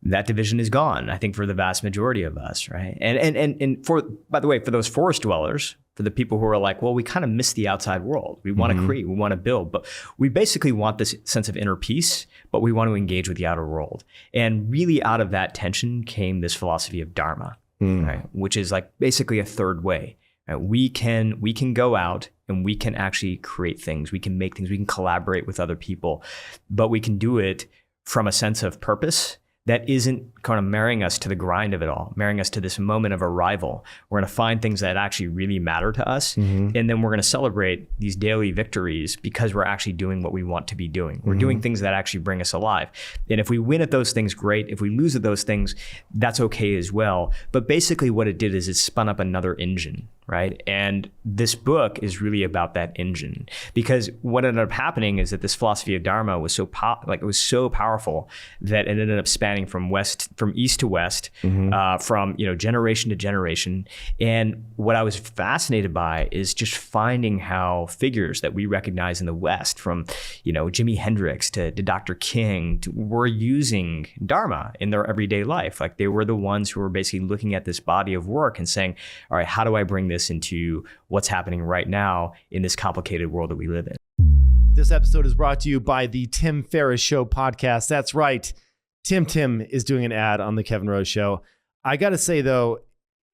That division is gone, I think, for the vast majority of us, right? And by the way, for those forest dwellers, for the people who are like, well, we kind of miss the outside world. We want to create, we want to build, but we basically want this sense of inner peace, but we want to engage with the outer world. And really out of that tension came this philosophy of Dharma, right? Which is like basically a third way. We can go out and we can actually create things. We can make things. We can collaborate with other people, but we can do it from a sense of purpose that isn't kind of marrying us to the grind of it all, marrying us to this moment of arrival. We're going to find things that actually really matter to us. And then we're going to celebrate these daily victories because we're actually doing what we want to be doing. We're doing things that actually bring us alive. And if we win at those things, great. If we lose at those things, that's okay as well. But basically what it did is it spun up another engine, right? And this book is really about that engine, because what ended up happening is that this philosophy of Dharma was so powerful that it ended up spanning from east to west, from generation to generation. And what I was fascinated by is just finding how figures that we recognize in the West, from Jimi Hendrix to Dr. King, were using Dharma in their everyday life. Like they were the ones who were basically looking at this body of work and saying, all right, how do I bring this into what's happening right now in this complicated world that we live in? This episode is brought to you by the Tim Ferris Show podcast. That's right. Tim is doing an ad on the Kevin Rose Show. I got to say, though,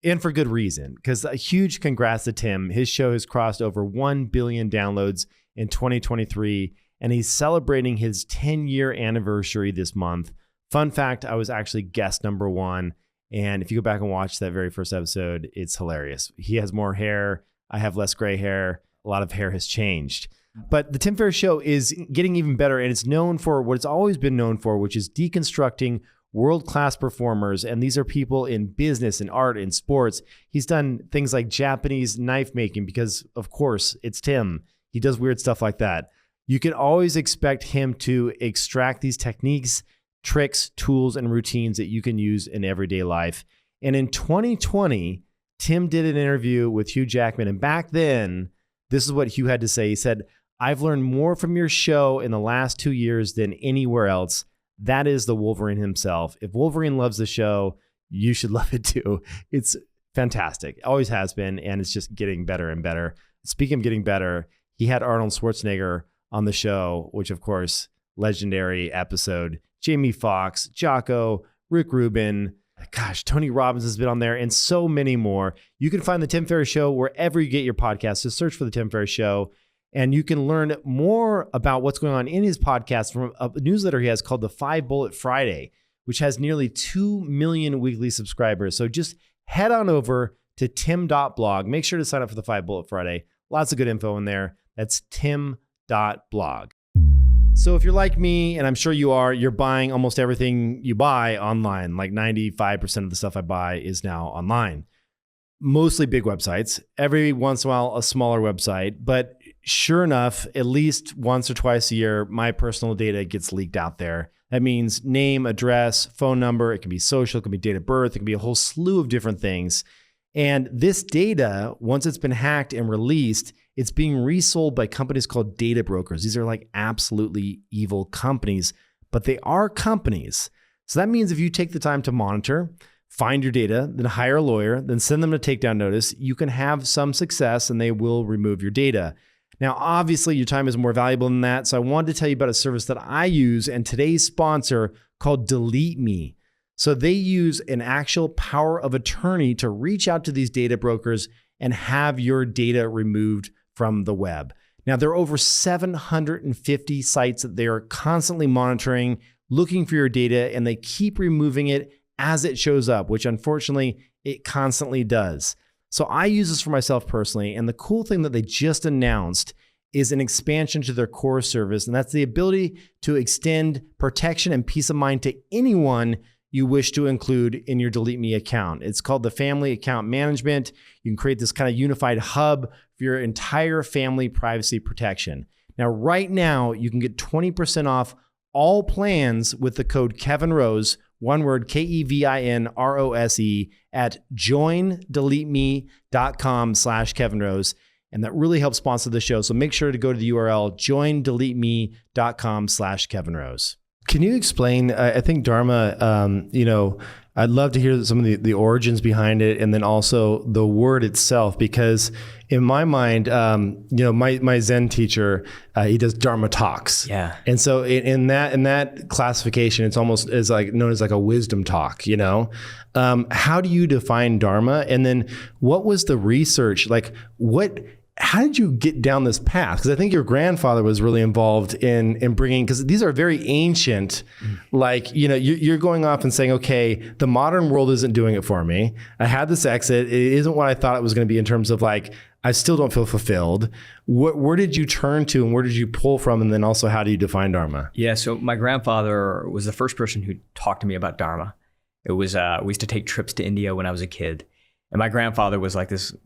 and for good reason, because a huge congrats to Tim. His show has crossed over 1 billion downloads in 2023, and he's celebrating his 10-year anniversary this month. Fun fact, I was actually guest number 1, And if you go back and watch that very first episode, it's hilarious. He has more hair. I have less gray hair. A lot of hair has changed. But the Tim Ferris Show is getting even better, and it's known for what it's always been known for, which is deconstructing world-class performers. And these are people in business and art and sports. He's done things like Japanese knife making because, of course, it's Tim. He does weird stuff like that. You can always expect him to extract these techniques, tricks, tools, and routines that you can use in everyday life. And in 2020, Tim did an interview with Hugh Jackman. And back then, this is what Hugh had to say. He said, "I've learned more from your show in the last 2 years than anywhere else." That is the Wolverine himself. If Wolverine loves the show, you should love it too. It's fantastic. Always has been, and it's just getting better and better. Speaking of getting better, he had Arnold Schwarzenegger on the show, which of course, legendary episode. Jamie Foxx, Jocko, Rick Rubin, gosh, Tony Robbins has been on there, and so many more. You can find the Tim Ferris Show wherever you get your podcasts. Just search for the Tim Ferris Show. And you can learn more about what's going on in his podcast from a newsletter he has called the 5 Bullet Friday, which has nearly 2 million weekly subscribers. So just head on over to tim.blog. Make sure to sign up for the 5 Bullet Friday. Lots of good info in there. That's tim.blog. So if you're like me, and I'm sure you are, you're buying almost everything you buy online. Like 95% of the stuff I buy is now online. Mostly big websites. Every once in a while, a smaller website. But sure enough, at least once or twice a year, my personal data gets leaked out there. That means name, address, phone number. It can be social, it can be date of birth. It can be a whole slew of different things. And this data, once it's been hacked and released, it's being resold by companies called data brokers. These are like absolutely evil companies, but they are companies. So that means if you take the time to monitor, find your data, then hire a lawyer, then send them a takedown notice, you can have some success and they will remove your data. Now, obviously, your time is more valuable than that. So I wanted to tell you about a service that I use and today's sponsor called DeleteMe. So they use an actual power of attorney to reach out to these data brokers and have your data removed from the web. Now, there are over 750 sites that they are constantly monitoring, looking for your data, and they keep removing it as it shows up, which unfortunately, it constantly does. So I use this for myself personally. And the cool thing that they just announced is an expansion to their core service. And that's the ability to extend protection and peace of mind to anyone you wish to include in your DeleteMe account. It's called the Family Account Management. You can create this kind of unified hub for your entire family privacy protection. Now, right now, you can get 20% off all plans with the code KevinRose, one word, KEVINROSE, at joindeleteme.com/KevinRose. And that really helps sponsor the show. So make sure to go to the URL, joindeleteme.com/KevinRose. Can you explain, I think Dharma, I'd love to hear some of the origins behind it, and then also the word itself, because in my mind, my Zen teacher, he does Dharma talks. Yeah. And so in that classification, it's almost is like known as like a wisdom talk, How do you define Dharma? And then what was the research? How did you get down this path? Because I think your grandfather was really involved in bringing, because these are very ancient, you're going off and saying, okay, the modern world isn't doing it for me. I had this exit. It isn't what I thought it was going to be in terms of I still don't feel fulfilled. Where did you turn to and where did you pull from? And then also, how do you define Dharma? Yeah, so my grandfather was the first person who talked to me about Dharma. It was, we used to take trips to India when I was a kid. And my grandfather was like this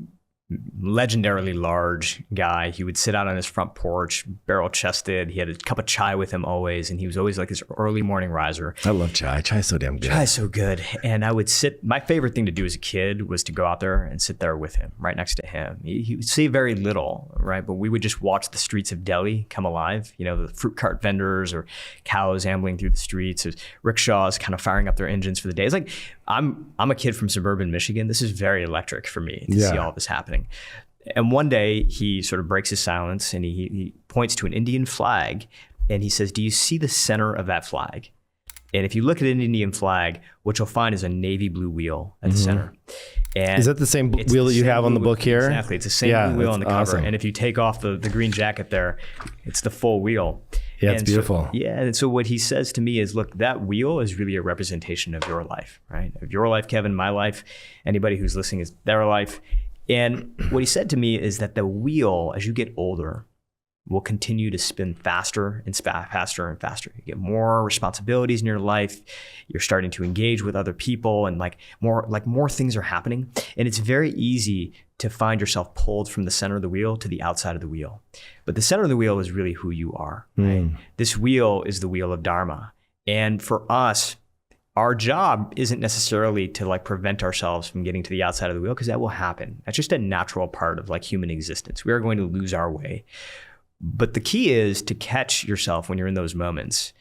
legendarily large guy. He would sit out on his front porch, barrel chested. He had a cup of chai with him always. And he was always like this early morning riser. I love chai. Chai is so damn good. Chai is so good. And I would sit, my favorite thing to do as a kid was to go out there and sit there with him, right next to him. He would say very little, right? But we would just watch the streets of Delhi come alive. The fruit cart vendors or cows ambling through the streets, or rickshaws kind of firing up their engines for the day. It's like, I'm a kid from suburban Michigan. This is very electric for me to see all this happening. And one day he sort of breaks his silence and he points to an Indian flag and he says, "Do you see the center of that flag?" And if you look at an Indian flag, what you'll find is a navy blue wheel at the center. And is that the same wheel that you have on the book here? Exactly. It's the same blue wheel on the cover. Awesome. And if you take off the green jacket there, it's the full wheel. Yeah, it's beautiful. And so what he says to me is, look, that wheel is really a representation of your life, right? Of your life, Kevin, my life, anybody who's listening is their life. And what he said to me is that the wheel, as you get older, will continue to spin faster and faster and faster. You get more responsibilities in your life. You're starting to engage with other people, and more things are happening. And it's very easy to find yourself pulled from the center of the wheel to the outside of the wheel. But the center of the wheel is really who you are, right? This wheel is the wheel of Dharma. And for us, our job isn't necessarily to prevent ourselves from getting to the outside of the wheel, because that will happen. That's just a natural part of human existence. We are going to lose our way. But the key is to catch yourself when you're in those moments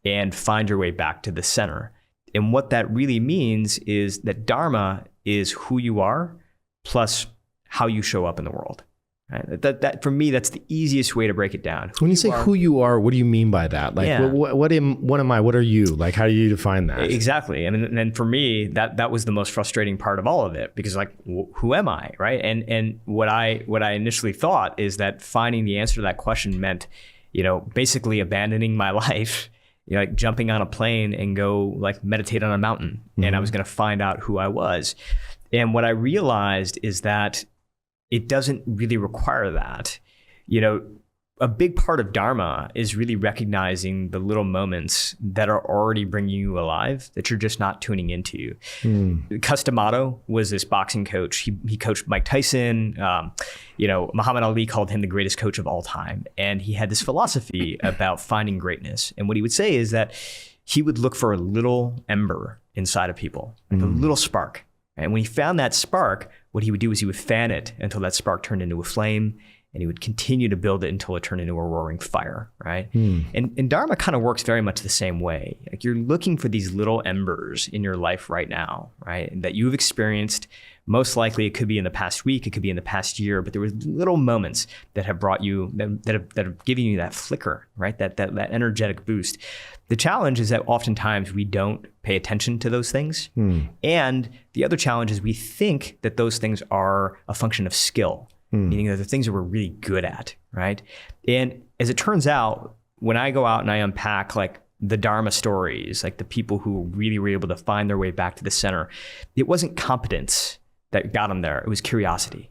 and find your way back to the center. And what that really means is that Dharma is who you are plus how you show up in the world. Right? That for me, that's the easiest way to break it down. When you say who you are, what do you mean by that? What am I? What are you? How do you define that? Exactly. And then for me, that was the most frustrating part of all of it, because who am I, right? And what I initially thought is that finding the answer to that question meant, basically abandoning my life, jumping on a plane and go meditate on a mountain, and I was going to find out who I was. And what I realized is that it doesn't really require that. A big part of Dharma is really recognizing the little moments that are already bringing you alive that you're just not tuning into. Cus D'Amato was this boxing coach. He coached Mike Tyson. Muhammad Ali called him the greatest coach of all time. And he had this philosophy about finding greatness. And what he would say is that he would look for a little ember inside of people, a little spark. And when he found that spark, what he would do is he would fan it until that spark turned into a flame, and he would continue to build it until it turned into a roaring fire, right? And Dharma kind of works very much the same way. You're looking for these little embers in your life right now, right? That you've experienced. Most likely it could be in the past week, it could be in the past year, but there were little moments that have brought you, that have given you that flicker, right? That energetic boost. The challenge is that oftentimes we don't pay attention to those things. And the other challenge is we think that those things are a function of skill, meaning that the things that we're really good at, right? And as it turns out, when I go out and I unpack the Dharma stories, the people who really were able to find their way back to the center, it wasn't competence that got them there. It was curiosity.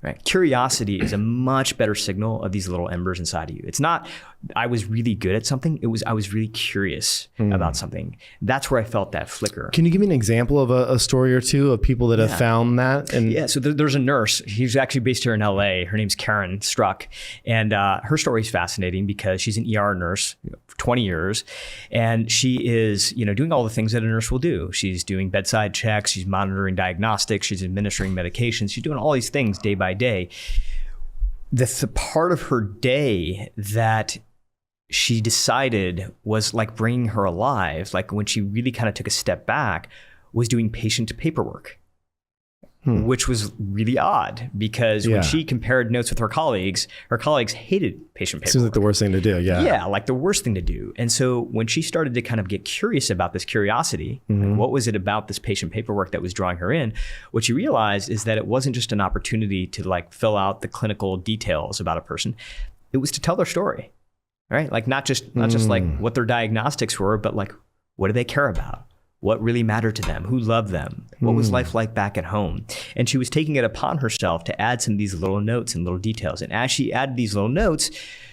Right? Curiosity is a much better signal of these little embers inside of you. It's not, I was really good at something. It was, I was really curious about something. That's where I felt that flicker. Can you give me an example of a story or two of people that have found that? And so there's a nurse. She's actually based here in LA. Her name's Karen Struck. And her story is fascinating because she's an ER nurse for 20 years. And she is, doing all the things that a nurse will do. She's doing bedside checks. She's monitoring diagnostics. She's administering medications. She's doing all these things day by day. The part of her day that she decided was bringing her alive, when she really kind of took a step back, was doing patient paperwork, which was really odd because when she compared notes with her colleagues hated patient paperwork. Seems like the worst thing to do. Yeah, the worst thing to do. And so when she started to kind of get curious about this curiosity, what was it about this patient paperwork that was drawing her in? What she realized is that it wasn't just an opportunity to fill out the clinical details about a person. It was to tell their story, right? Not just what their diagnostics were, but what do they care about? What really mattered to them? Who loved them? What was life like back at home? And she was taking it upon herself to add some of these little notes and little details. And as she added these little notes,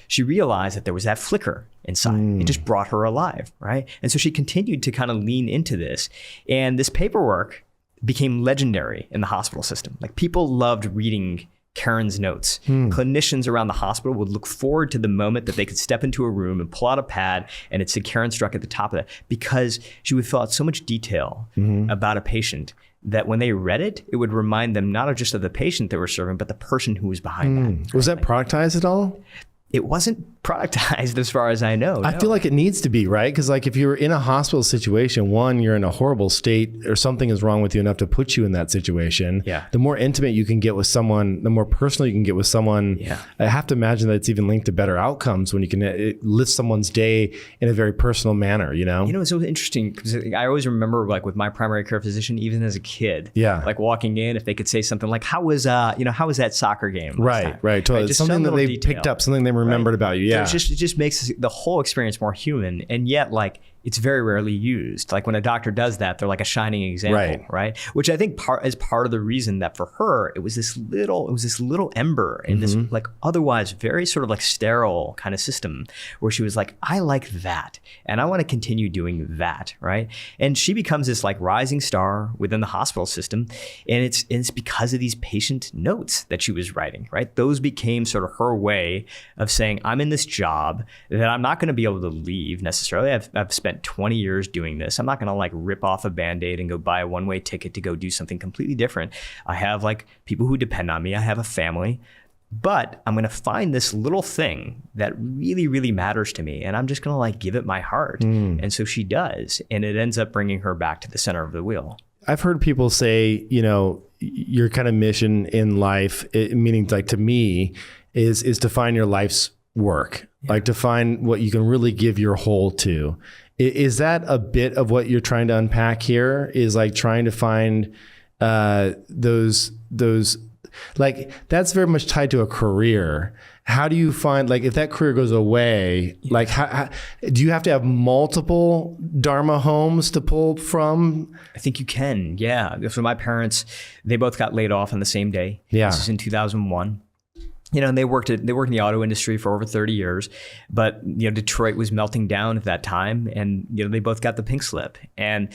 she realized that there was that flicker inside. It just brought her alive, right? And so she continued to kind of lean into this. And this paperwork became legendary in the hospital system. People loved reading Karen's notes. Clinicians around the hospital would look forward to the moment that they could step into a room and pull out a pad and it said Karen Struck at the top of it, because she would fill out so much detail about a patient that when they read it, it would remind them not just of the patient they were serving, but the person who was behind that. Was that productized at all? it wasn't productized as far as I know. I feel like it needs to be, right? Because like if you're in a hospital situation, one, you're in a horrible state or something is wrong with you enough to put you in that situation. Yeah. The more intimate you can get with someone, the more personal you can get with someone. Yeah. I have to imagine that it's even linked to better outcomes when you can lift someone's day in a very personal manner, you know? You know, it's so interesting because I always remember like with my primary care physician, even as a kid, like walking in, if they could say something like, how was that soccer game? Right. Totally. Just something that they detail. picked up, something they remembered about you. Yeah. So it just makes the whole experience more human. And yet like, it's very rarely used. Like when a doctor does that, they're like a shining example, right? Which I think part of the reason that for her, it was this little ember in this like otherwise very sort of like sterile kind of system where she was like, I like that. And I want to continue doing that, right? And she becomes this like rising star within the hospital system. And it's because of these patient notes that she was writing, right? Those became sort of her way of saying, I'm in this job that I'm not going to be able to leave necessarily. I've spent 20 years doing this. I'm not going to like rip off a Band-Aid and go buy a one-way ticket to go do something completely different. I have like people who depend on me. I have a family, but I'm going to find this little thing that really, really matters to me. And I'm just going to like give it my heart. And so she does. And it ends up bringing her back to the center of the wheel. I've heard people say, you know, your kind of mission in life, meaning like to me, is to find your life's work, like to find what you can really give your whole to. Is that a bit of what you're trying to unpack here? Is like trying to find those like that's very much tied to a career. How do you find like if that career goes away, like how do you have to have multiple Dharma homes to pull from? I think you can. Yeah. For my parents, they both got laid off on the same day. Yeah. This is in 2001. You know, and they worked in the auto industry for over 30 years, but you know, Detroit was melting down at that time, and you know, they both got the pink slip. And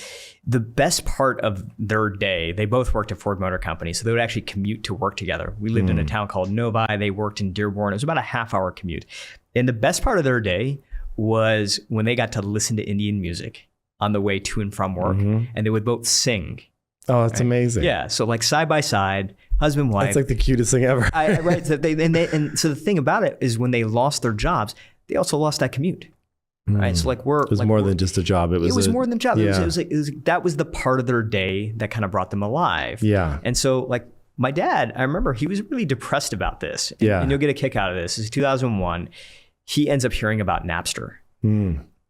the best part of their day, they both worked at Ford Motor Company, so they would actually commute to work together. We lived in a town called Novi. They worked in Dearborn. It was about a half-hour commute. And the best part of their day was when they got to listen to Indian music on the way to and from work, and they would both sing. Oh, that's amazing. Yeah, so like side by side, husband, wife. That's like the cutest thing ever. Right. So so the thing about it is when they lost their jobs, they also lost that commute. Right. So like it was more than just a job. It was more than a job. Yeah. That was the part of their day that kind of brought them alive. Yeah. And so like my dad, I remember he was really depressed about this. And you'll get a kick out of this. This is 2001. He ends up hearing about Napster.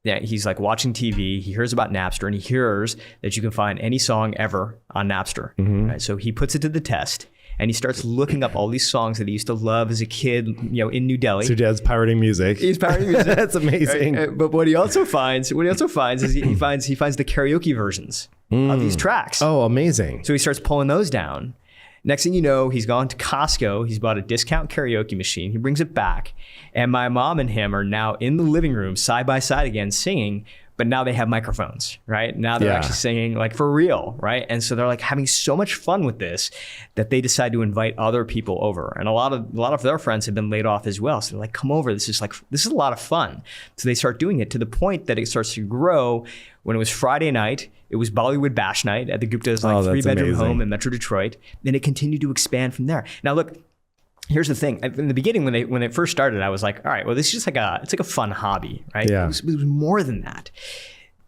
Yeah, he's like watching TV. He hears about Napster, and he hears that you can find any song ever on Napster. Right? So he puts it to the test, and he starts looking up all these songs that he used to love as a kid, you know, in New Delhi. So Dad's pirating music. He's pirating music. That's amazing. Right? But what he also finds is he finds the karaoke versions of these tracks. Oh, amazing. So he starts pulling those down. Next thing you know, he's gone to Costco. He's bought a discount karaoke machine. He brings it back. And my mom and him are now in the living room side by side again singing, but now they have microphones, right? Now they're actually singing like for real, right? And so they're like having so much fun with this that they decide to invite other people over. And a lot of their friends have been laid off as well. So they're like, come over. This is a lot of fun. So they start doing it to the point that it starts to grow. When it was Friday night, it was Bollywood Bash night at the Gupta's like 3-bedroom home in Metro Detroit. Then it continued to expand from there. Now look, here's the thing. In the beginning, when it first started, I was like, all right, well, this is just it's like a fun hobby, right? Yeah. It was more than that.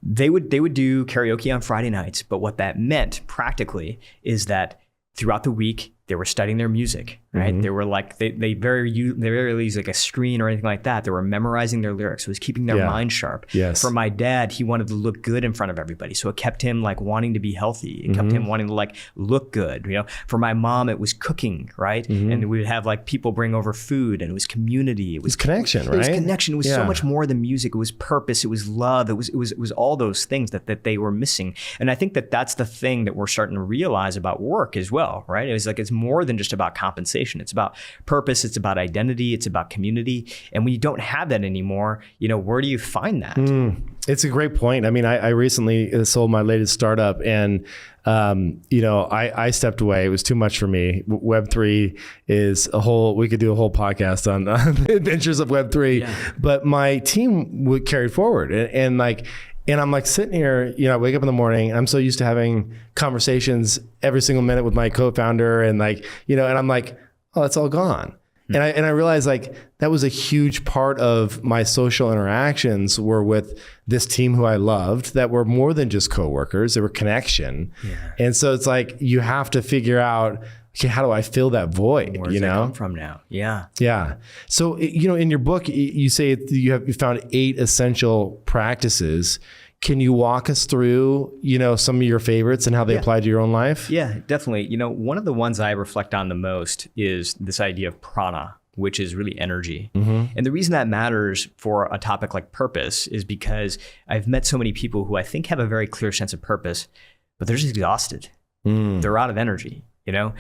They would do karaoke on Friday nights, but what that meant practically is that throughout the week, they were studying their music, right? They were like, they rarely use like a screen or anything like that. They were memorizing their lyrics. It was keeping their mind sharp. Yes. For my dad, he wanted to look good in front of everybody. So it kept him like wanting to be healthy. It kept him wanting to like look good, you know? For my mom, it was cooking, right? And we would have like people bring over food, and it was community. It was connection, right? It was connection. It was so much more than music. It was purpose. It was love. It was all those things that they were missing. And I think that that's the thing that we're starting to realize about work as well, right? It was like, it's more than just about compensation. It's about purpose. It's about identity. It's about community. And when you don't have that anymore, you know, where do you find that? It's a great point. I mean, I recently sold my latest startup, and you know, I stepped away. It was too much for me. Web3 is we could do a whole podcast on the adventures of Web3, but my team would carry forward, and I'm like sitting here, you know, I wake up in the morning, and I'm so used to having conversations every single minute with my co-founder, and like, you know, and I'm like, oh, it's all gone. And I realized like that was a huge part of my social interactions were with this team who I loved that were more than just coworkers. They were connection. Yeah. And so it's like, you have to figure out, okay, how do I fill that void? Where does that come from now? Yeah. Yeah. So, in your book, you say you found 8 essential practices. Can you walk us through, some of your favorites and how they apply to your own life? Yeah, definitely. One of the ones I reflect on the most is this idea of prana, which is really energy. And the reason that matters for a topic like purpose is because I've met so many people who I think have a very clear sense of purpose, but they're just exhausted. They're out of energy. For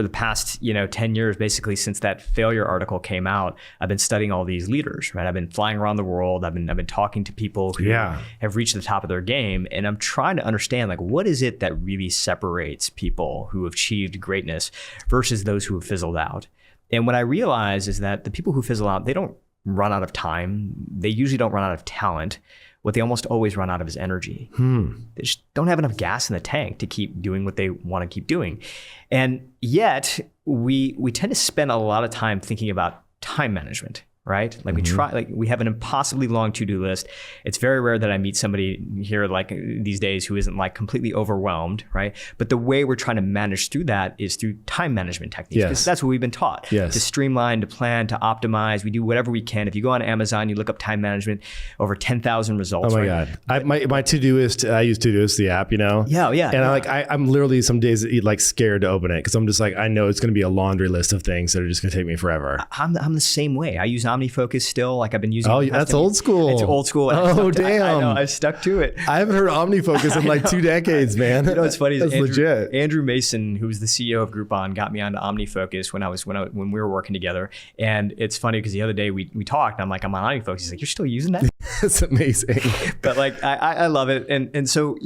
the past 10 years, basically since that failure article came out, I've been studying all these leaders, right? I've been flying around the world. I've been talking to people who have reached the top of their game. And I'm trying to understand, like, what is it that really separates people who have achieved greatness versus those who have fizzled out? And what I realize is that the people who fizzle out, they don't run out of time. They usually don't run out of talent. What they almost always run out of is energy. They just don't have enough gas in the tank to keep doing what they want to keep doing. And yet we tend to spend a lot of time thinking about time management, right? Like we have an impossibly long to-do list. It's very rare that I meet somebody here like these days who isn't like completely overwhelmed, right? But the way we're trying to manage through that is through time management techniques. Because that's what we've been taught. To streamline, to plan, to optimize. We do whatever we can. If you go on Amazon, you look up time management, over 10,000 results. Oh my God. My Todoist, I use Todoist, the app, Yeah. And I'm literally some days like scared to open it because I'm just like, I know it's going to be a laundry list of things that are just going to take me forever. I'm the same way. I use OmniFocus still. Like I've been using. Oh, that's old school. It's old school. Oh, damn. I know. I've stuck to it. I haven't heard OmniFocus in like 2 decades, man. It's funny. That's legit. Andrew Mason, who's the CEO of Groupon, got me onto OmniFocus when we were working together. And it's funny because the other day we talked. And I'm like, I'm on OmniFocus. He's like, you're still using that? That's amazing. But like, I love it. And so,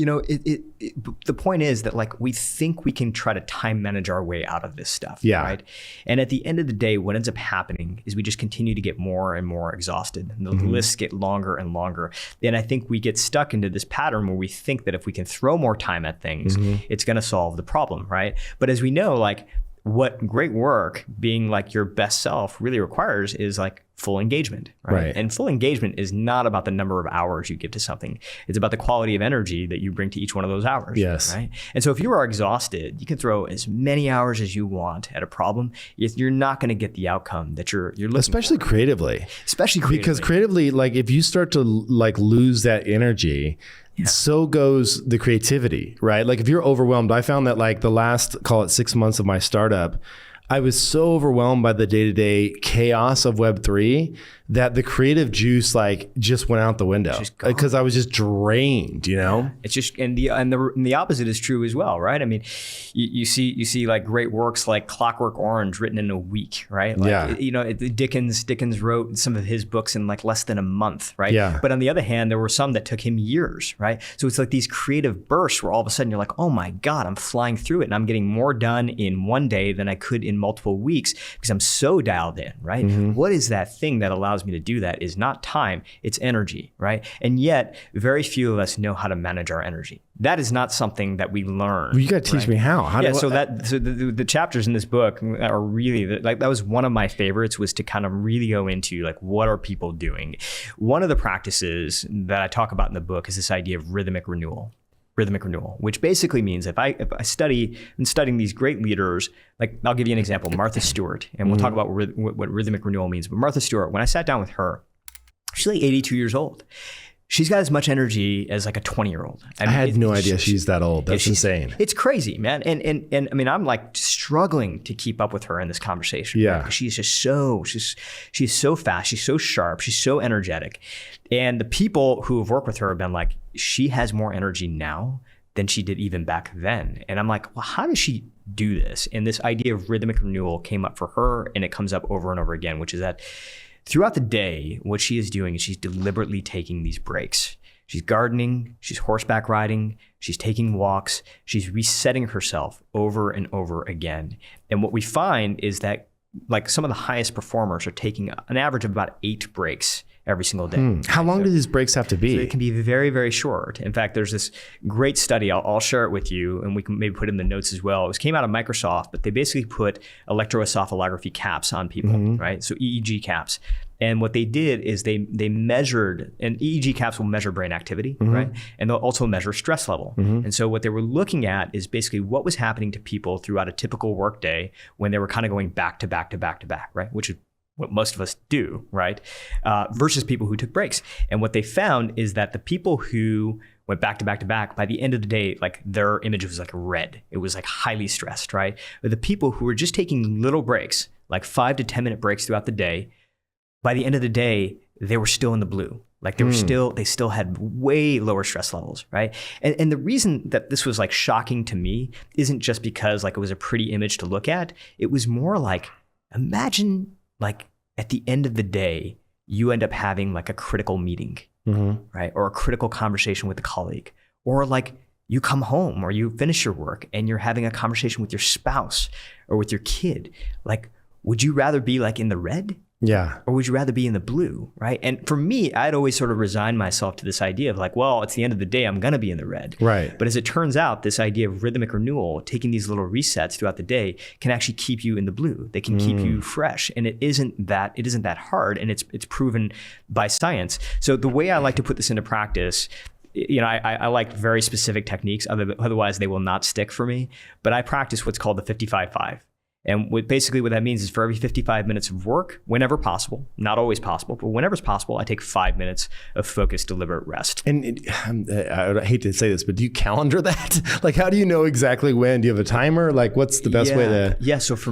the point is that like, we think we can try to time manage our way out of this stuff. Yeah. Right. And at the end of the day, what ends up happening is we just continue to get more and more exhausted. And the lists get longer and longer. And I think we get stuck into this pattern where we think that if we can throw more time at things, it's going to solve the problem. Right. But as we know, like, what great work being like your best self really requires is like full engagement, right? And full engagement is not about the number of hours you give to something. It's about the quality of energy that you bring to each one of those hours, right? And so if you are exhausted, you can throw as many hours as you want at a problem. You're not going to get the outcome that you're looking Especially for. creatively. Because creatively, like if you start to like lose that energy, so goes the creativity, right? Like if you're overwhelmed, I found that like the last, call it 6 months of my startup, I was so overwhelmed by the day-to-day chaos of Web3 that the creative juice like just went out the window because I was just drained, It's just, and the opposite is true as well, right? I mean, you see like great works like Clockwork Orange written in a week, right? Like, Dickens wrote some of his books in like less than a month, right? Yeah. But on the other hand, there were some that took him years, right? So it's like these creative bursts where all of a sudden you're like, oh my God, I'm flying through it and I'm getting more done in one day than I could in multiple weeks because I'm so dialed in, right? What is that thing that allows me to do that? Is not time, it's energy, right? And yet very few of us know how to manage our energy. That is not something that we learn. Well, you got to teach me how. So the chapters in this book are really like, that was one of my favorites, was to kind of really go into like, what are people doing? One of the practices that I talk about in the book is this idea of rhythmic renewal, which basically means if I'm studying these great leaders, like I'll give you an example, Martha Stewart, and we'll talk about what rhythmic renewal means. But Martha Stewart, when I sat down with her, she's like 82 years old. She's got as much energy as like a 20-year-old. I had no idea she's that old. That's insane. It's crazy, man. And I mean, I'm like struggling to keep up with her in this conversation. Yeah. Right? She's just she's so fast. She's so sharp. She's so energetic. And the people who have worked with her have been like, she has more energy now than she did even back then. And I'm like, well, how does she do this? And this idea of rhythmic renewal came up for her, and it comes up over and over again, which is that throughout the day, what she is doing is she's deliberately taking these breaks. She's gardening, she's horseback riding, she's taking walks, she's resetting herself over and over again. And what we find is that like some of the highest performers are taking an average of about 8 breaks every single day. How long do these breaks have to be? So it can be very, very short. In fact, there's this great study, I'll share it with you, and we can maybe put it in the notes as well. It came out of Microsoft, but they basically put electroencephalography caps on people, right? So EEG caps. And what they did is they measured, and EEG caps will measure brain activity, right? And they'll also measure stress level. And so what they were looking at is basically what was happening to people throughout a typical workday when they were kind of going back to back to back to back, right? Which is what most of us do, right? Versus people who took breaks. And what they found is that the people who went back to back to back, by the end of the day, like their image was like red. It was like highly stressed, right? But the people who were just taking little breaks, like 5 to 10 minute breaks throughout the day, by the end of the day, they were still in the blue. Like they still had way lower stress levels, right? And the reason that this was like shocking to me isn't just because like it was a pretty image to look at. It was more like, imagine like at the end of the day, you end up having like a critical meeting, right? Or a critical conversation with a colleague, or like you come home or you finish your work and you're having a conversation with your spouse or with your kid. Like, would you rather be like in the red? Yeah. Or would you rather be in the blue, right? And for me, I'd always sort of resigned myself to this idea of like, well, it's the end of the day, I'm going to be in the red. Right. But as it turns out, this idea of rhythmic renewal, taking these little resets throughout the day, can actually keep you in the blue. They can keep you fresh. And it isn't that hard. And it's proven by science. So the way I like to put this into practice, you know, I like very specific techniques, otherwise they will not stick for me. But I practice what's called the 55-5. And basically what that means is for every 55 minutes of work, whenever possible, not always possible, but whenever it's possible, I take 5 minutes of focused, deliberate rest. And I hate to say this, but do you calendar that? Like, how do you know exactly when? Do you have a timer? Like, what's the best way to? Yeah. So for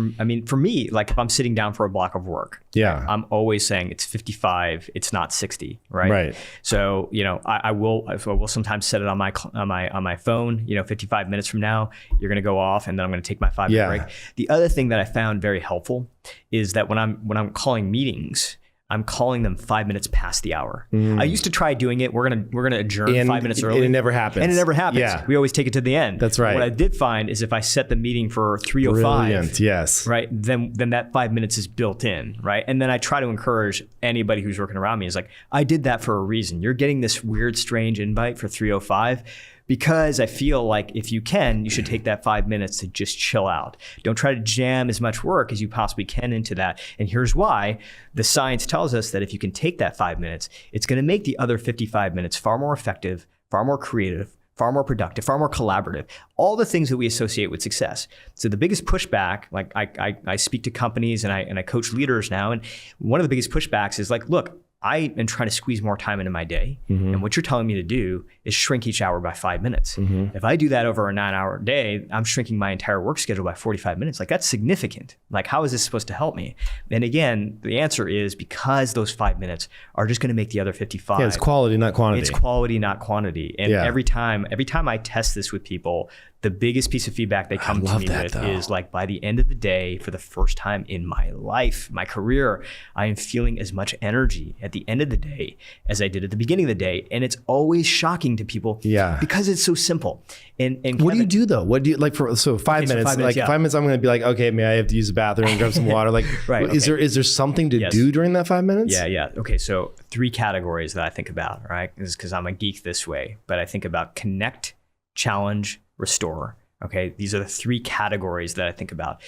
me, like if I'm sitting down for a block of work, I'm always saying it's 55, it's not 60, right? Right. So, you know, I will sometimes set it on my phone, you know, 55 minutes from now, you're going to go off and then I'm going to take my 5-minute break. The other thing that I found very helpful is that when I'm calling meetings, I'm calling them 5 minutes past the hour. I used to try doing it. We're gonna adjourn 5 minutes early. And it never happens. Yeah. We always take it to the end. That's right. What I did find is if I set the meeting for 3:05, yes, right, then that 5 minutes is built in, right? And then I try to encourage anybody who's working around me is like, I did that for a reason. You're getting this weird, strange invite for 3:05. Because I feel like if you can, you should take that 5 minutes to just chill out. Don't try to jam as much work as you possibly can into that. And here's why. The science tells us that if you can take that 5 minutes, it's going to make the other 55 minutes far more effective, far more creative, far more productive, far more collaborative, all the things that we associate with success. So the biggest pushback, like I speak to companies and I coach leaders now, and one of the biggest pushbacks is like, look, I am trying to squeeze more time into my day. And what you're telling me to do is shrink each hour by 5 minutes. If I do that over a 9-hour day, I'm shrinking my entire work schedule by 45 minutes. Like that's significant. Like how is this supposed to help me? And again, the answer is because those 5 minutes are just going to make the other 55. Yeah, it's quality, not quantity. It's quality, not quantity. And every time I test this with people, the biggest piece of feedback they come to me with is like, by the end of the day, for the first time in my life, my career, I am feeling as much energy at the end of the day as I did at the beginning of the day. And it's always shocking to people because it's so simple. And what do you do though? What do you like for, so 5 minutes, 5 minutes, 5 minutes, I'm going to be like, okay, may I have to use the bathroom and grab some water? Like, is there something to do during that 5 minutes? Yeah. Okay. So 3 categories that I think about, right? This is because I'm a geek this way, but I think about connect, challenge, restore. Okay. These are the 3 categories that I think about.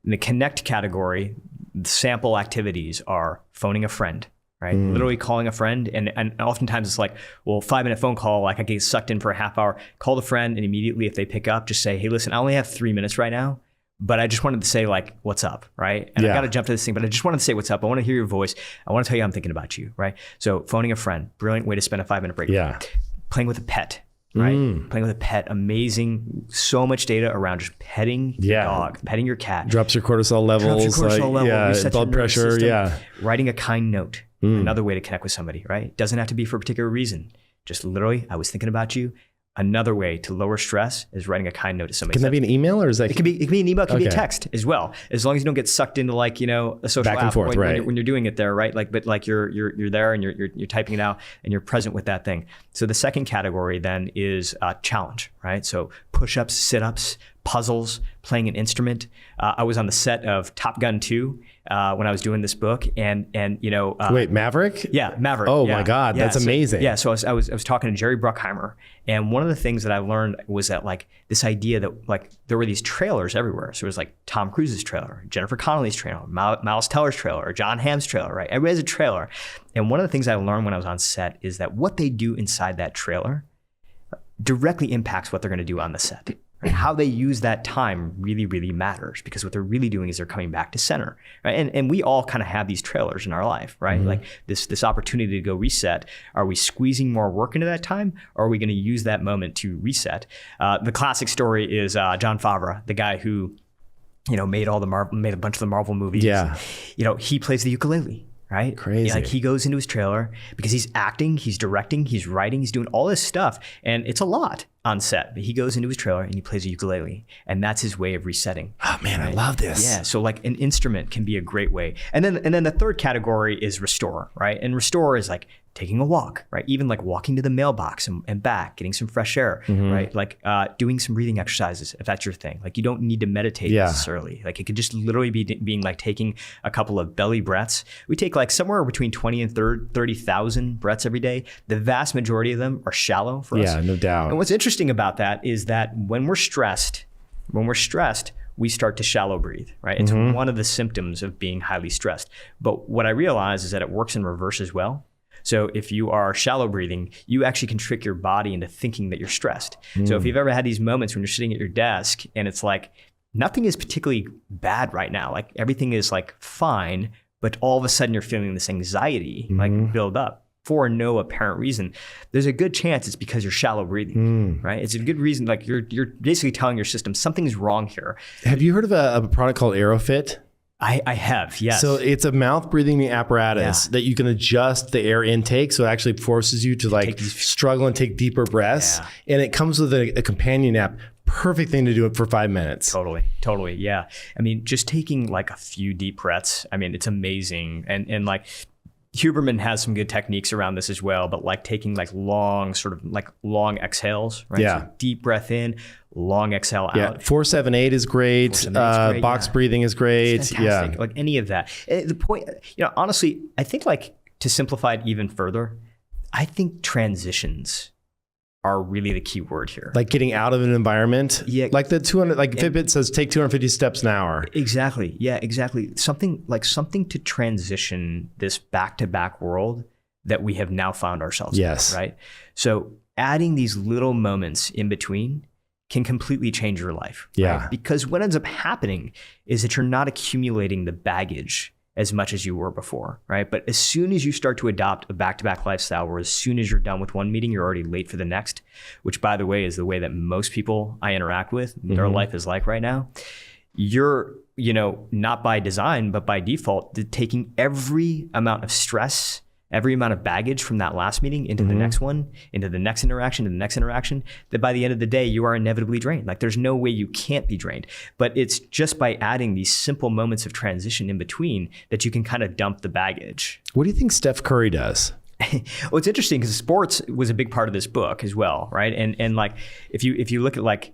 In the connect category, the sample activities are phoning a friend, right? Literally calling a friend. And oftentimes it's like, well, 5-minute phone call, like I get sucked in for a half hour, call the friend. And immediately if they pick up, just say, hey, listen, I only have 3 minutes right now, but I just wanted to say like, what's up, right? And I got to jump to this thing, but I just wanted to say what's up. I want to hear your voice. I want to tell you I'm thinking about you, right? So phoning a friend, brilliant way to spend a 5-minute break. Yeah. Playing with a pet. Right? Playing with a pet, amazing. So much data around just petting your dog, petting your cat. Drops your cortisol levels. Blood pressure. Writing a kind note. Another way to connect with somebody, right? Doesn't have to be for a particular reason. Just literally, I was thinking about you. Another way to lower stress is writing a kind note to somebody. Can that be an email or is that? It can be an email. It can be a text as well. As long as you don't get sucked into like, you know, a social back and forth, when you're doing it there, right? Like, but like you're there and you're typing it out and you're present with that thing. So the second category then is challenge, right? So push-ups, sit-ups, puzzles, playing an instrument. I was on the set of Top Gun 2 when I was doing this book, and wait, Maverick? Yeah, Maverick. Oh yeah. my God, yeah, that's amazing. So I was talking to Jerry Bruckheimer, and one of the things that I learned was that like this idea that like there were these trailers everywhere. So it was like Tom Cruise's trailer, Jennifer Connelly's trailer, Miles Teller's trailer, John Hamm's trailer, right? Everybody has a trailer. And one of the things I learned when I was on set is that what they do inside that trailer directly impacts what they're going to do on the set. Right? How they use that time really, really matters, because what they're really doing is they're coming back to center. Right? And we all kind of have these trailers in our life, right? Mm-hmm. Like this opportunity to go reset. Are we squeezing more work into that time, or are we going to use that moment to reset? The classic story is Jon Favreau, the guy who made a bunch of the Marvel movies. Yeah. He plays the ukulele. Right? Crazy. Like he goes into his trailer because he's acting, he's directing, he's writing, he's doing all this stuff. And it's a lot on set. But he goes into his trailer and he plays a ukulele. And that's his way of resetting. Oh man, right? I love this. Yeah. So like an instrument can be a great way. And then the third category is restore, right? And restore is like taking a walk, right? Even like walking to the mailbox and back, getting some fresh air, mm-hmm. right? Like doing some breathing exercises, if that's your thing. Like you don't need to meditate necessarily. Like it could just literally be being like taking a couple of belly breaths. We take like somewhere between 20 and 30,000 breaths every day. The vast majority of them are shallow for us. Yeah, no doubt. And what's interesting about that is that when we're stressed, we start to shallow breathe, right? It's mm-hmm. one of the symptoms of being highly stressed. But what I realize is that it works in reverse as well. So if you are shallow breathing, you actually can trick your body into thinking that you're stressed. So if you've ever had these moments when you're sitting at your desk and it's like, nothing is particularly bad right now. Like everything is like fine, but all of a sudden you're feeling this anxiety like build up for no apparent reason. There's a good chance it's because you're shallow breathing, right? It's a good reason. Like you're basically telling your system something's wrong here. Have you heard of a product called AeroFit? I have, yes. So it's a mouth breathing apparatus that you can adjust the air intake. So it actually forces you to like struggle and take deeper breaths. Yeah. And it comes with a companion app. Perfect thing to do it for 5 minutes. Totally. Yeah. I mean, just taking like a few deep breaths. I mean, it's amazing. And like Huberman has some good techniques around this as well, but like taking like long exhales, right? Yeah. So deep breath in, long exhale out. Yeah. 4-7-8 is great. 4-7-8 is great. Box breathing is great. It's fantastic. Like any of that. The point, honestly, I think like to simplify it even further, I think transitions are really the key word here. Like getting out of an environment. Yeah. Like the 200, like Fitbit says, take 250 steps an hour. Exactly. Yeah, exactly. Something to transition this back-to-back world that we have now found ourselves in, right? So adding these little moments in between can completely change your life. Yeah. Right? Because what ends up happening is that you're not accumulating the baggage as much as you were before, right? But as soon as you start to adopt a back-to-back lifestyle where as soon as you're done with one meeting, you're already late for the next, which by the way, is the way that most people I interact with, their life is like right now. You're, not by design, but by default, taking every amount of stress, every amount of baggage from that last meeting into the next one, into the next interaction, to the next interaction, that by the end of the day, you are inevitably drained. Like there's no way you can't be drained. But it's just by adding these simple moments of transition in between that you can kind of dump the baggage. What do you think Steph Curry does? Well, it's interesting because sports was a big part of this book as well, right? And like if you look at like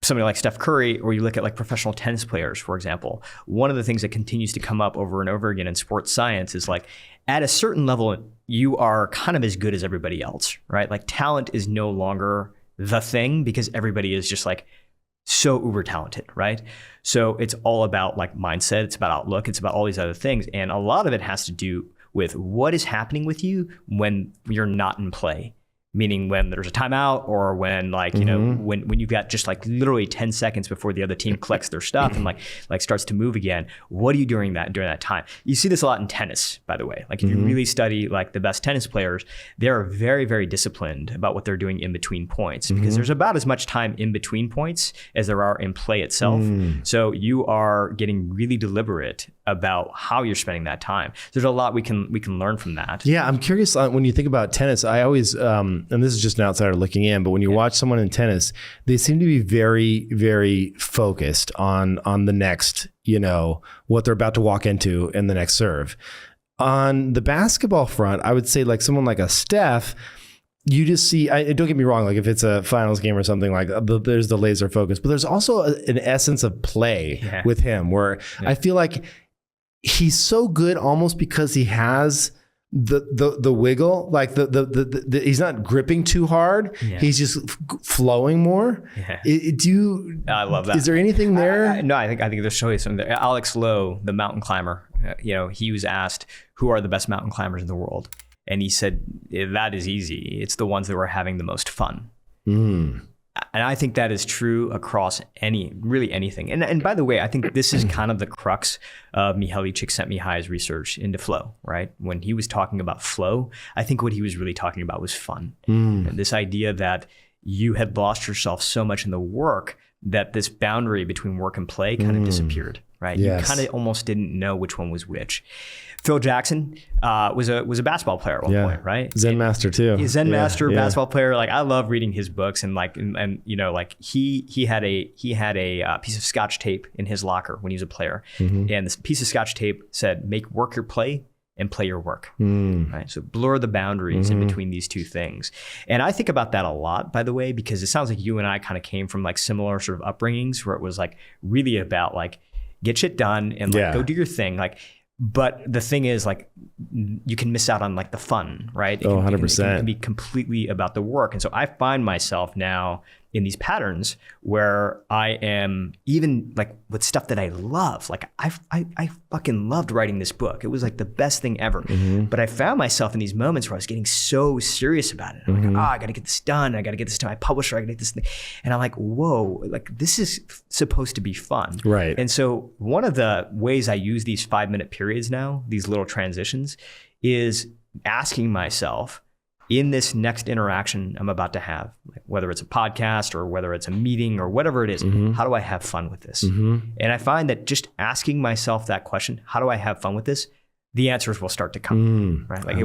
somebody like Steph Curry, or you look at like professional tennis players, for example, one of the things that continues to come up over and over again in sports science is like, at a certain level, you are kind of as good as everybody else, right? Like talent is no longer the thing because everybody is just like so uber talented, right? So it's all about like mindset, it's about outlook, it's about all these other things. And a lot of it has to do with what is happening with you when you're not in play. Meaning when there's a timeout, or when like, when you've got just like literally 10 seconds before the other team collects their stuff and like starts to move again. What are you doing during that time? You see this a lot in tennis, by the way. Like if you really study like the best tennis players, they're very, very disciplined about what they're doing in between points, because there's about as much time in between points as there are in play itself. So you are getting really deliberate about how you're spending that time. There's a lot we can learn from that. Yeah, I'm curious when you think about tennis. I always and this is just an outsider looking in, but when you watch someone in tennis, they seem to be very, very focused on the next, what they're about to walk into in the next serve. On the basketball front, I would say like someone like a Steph, you just see, don't get me wrong, like if it's a finals game or something, like there's the laser focus, but there's also an essence of play with him where I feel like he's so good almost because he has the wiggle, like the he's not gripping too hard. He's just flowing more. I love that. Is there anything there? No, I think there's totally something there. Alex Lowe, the mountain climber, he was asked, who are the best mountain climbers in the world? And he said, that is easy. It's the ones that were having the most fun. And I think that is true across really anything. And by the way, I think this is kind of the crux of Mihaly Csikszentmihalyi's research into flow, right? When he was talking about flow, I think what he was really talking about was fun. And this idea that you had lost yourself so much in the work that this boundary between work and play kind of disappeared, right? You kind of almost didn't know which one was which. Phil Jackson was a basketball player at one point, right? Zen master too. Zen master, basketball player. Like I love reading his books, and he had a piece of Scotch tape in his locker when he was a player, and this piece of Scotch tape said, "Make work your play and play your work." Right? So blur the boundaries in between these two things. And I think about that a lot, by the way, because it sounds like you and I kind of came from like similar sort of upbringings where it was like really about like get shit done and like go do your thing, like. But the thing is, like, you can miss out on like the fun, right? 100%. It can be completely about the work. And so I find myself now in these patterns where I am even like with stuff that I love. Like I fucking loved writing this book. It was like the best thing ever. But I found myself in these moments where I was getting so serious about it. I'm like, I got to get this done. I got to get this to my publisher. I got to get this thing. And I'm like, whoa, like this is supposed to be fun. Right. And so one of the ways I use these 5-minute periods now, these little transitions, is asking myself, in this next interaction I'm about to have, like whether it's a podcast or whether it's a meeting or whatever it is, how do I have fun with this? And I find that just asking myself that question, how do I have fun with this? The answers will start to come, right? Like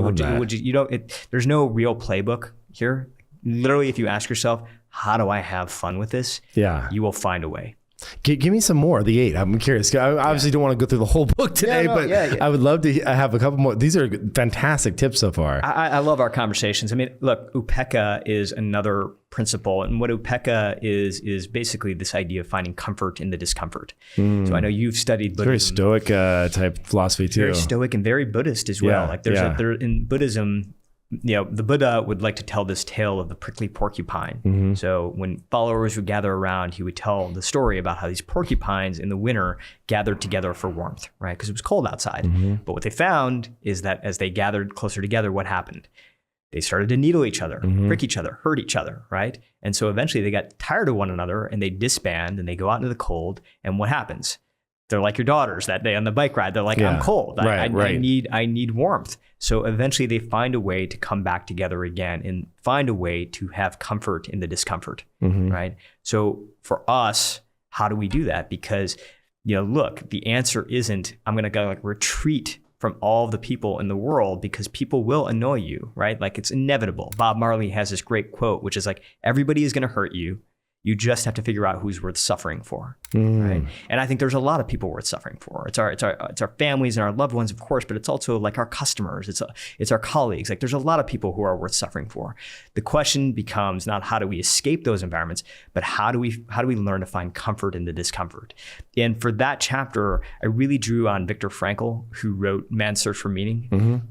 there's no real playbook here. Literally, if you ask yourself, how do I have fun with this? You will find a way. Give me some more. The 8. I'm curious. I obviously don't want to go through the whole book today, but I would love to have a couple more. These are fantastic tips so far. I love our conversations. I mean, look, upekkha is another principle. And what upekkha is basically this idea of finding comfort in the discomfort. So I know you've studied Buddhism. Very stoic type philosophy too. Very stoic and very Buddhist as well. Like there in Buddhism, the Buddha would like to tell this tale of the prickly porcupine. So when followers would gather around, he would tell the story about how these porcupines in the winter gathered together for warmth, right? Because it was cold outside. But what they found is that as they gathered closer together, what happened? They started to needle each other, prick each other, hurt each other, right? And so eventually they got tired of one another and they disband and they go out into the cold. And what happens? They're like your daughters that day on the bike ride. They're like, I'm cold. I need warmth. So eventually they find a way to come back together again and find a way to have comfort in the discomfort, right? So for us, how do we do that? Because, look, the answer isn't, I'm going to go like retreat from all the people in the world because people will annoy you, right? Like it's inevitable. Bob Marley has this great quote, which is like, everybody is going to hurt you. You just have to figure out who's worth suffering for, right? And I think there's a lot of people worth suffering for. It's our families and our loved ones, of course, but it's also like our customers. It's our colleagues. Like there's a lot of people who are worth suffering for. The question becomes not how do we escape those environments, but how do we learn to find comfort in the discomfort? And for that chapter, I really drew on Viktor Frankl, who wrote Man's Search for Meaning.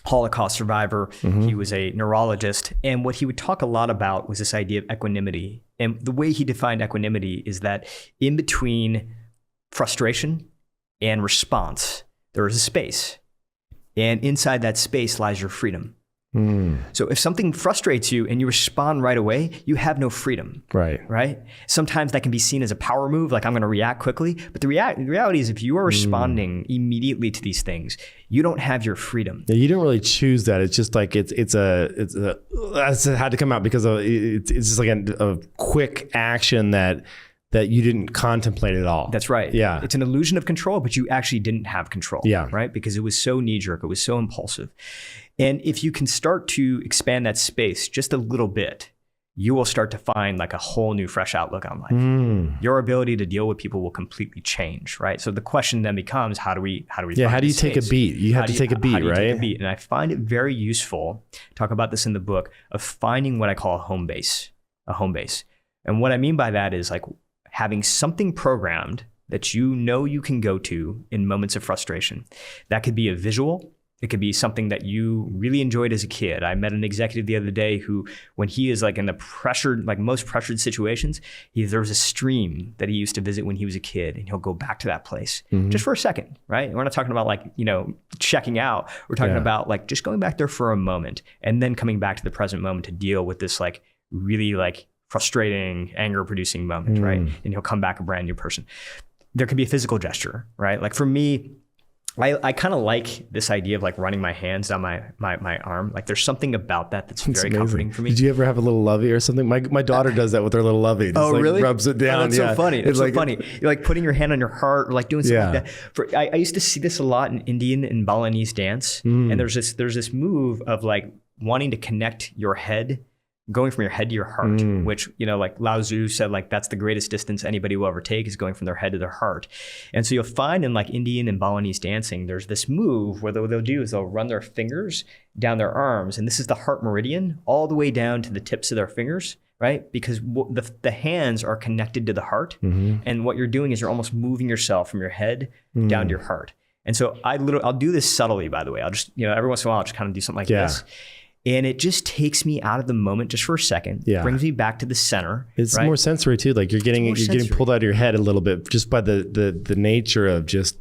Holocaust survivor. He was a neurologist. And what he would talk a lot about was this idea of equanimity. And the way he defined equanimity is that in between frustration and response, there is a space. And inside that space lies your freedom. So if something frustrates you and you respond right away, you have no freedom. Right? Sometimes that can be seen as a power move, like I'm going to react quickly. But the reality is if you are responding immediately to these things, you don't have your freedom. Yeah, you don't really choose that. It's just like it had to come out because it's just like a quick action that you didn't contemplate at all. That's right. Yeah. It's an illusion of control, but you actually didn't have control. Yeah. Right? Because it was so knee-jerk. It was so impulsive. And if you can start to expand that space just a little bit, you will start to find like a whole new fresh outlook on life. Your ability to deal with people will completely change, right? So the question then becomes, how do we how do you take a beat? You have to take a beat, right? Take a beat? And I find it very useful, talk about this in the book, of finding what I call a home base. And what I mean by that is like having something programmed that you know you can go to in moments of frustration. That could be a visual. It could be something that you really enjoyed as a kid. I met an executive the other day who, when he is like in the pressured, like most pressured situations, there was a stream that he used to visit when he was a kid, and he'll go back to that place just for a second, right? We're not talking about like, checking out. We're talking about like just going back there for a moment and then coming back to the present moment to deal with this like really like frustrating, anger producing moment, right? And he'll come back a brand new person. There could be a physical gesture, right? Like for me, I kind of like this idea of like running my hands down my arm. Like there's something about that that's very comforting for me. Did you ever have a little lovey or something? My daughter does that with her little lovey. Just really? Rubs it down. Oh, that's so funny. It's so funny. You're like putting your hand on your heart or like doing something like that. I used to see this a lot in Indian and Balinese dance. And there's this move of like wanting to connect your head, going from your head to your heart, which, like Lao Tzu said, like that's the greatest distance anybody will ever take, is going from their head to their heart. And so you'll find in like Indian and Balinese dancing, there's this move where what they'll do is they'll run their fingers down their arms. And this is the heart meridian all the way down to the tips of their fingers, right? Because the hands are connected to the heart. And what you're doing is you're almost moving yourself from your head down to your heart. And so I'll do this subtly, by the way. I'll just, every once in a while, I'll just kind of do something like this. And it just takes me out of the moment just for a second. Brings me back to the center. It's more sensory too. Like you're getting pulled out of your head a little bit just by the nature of just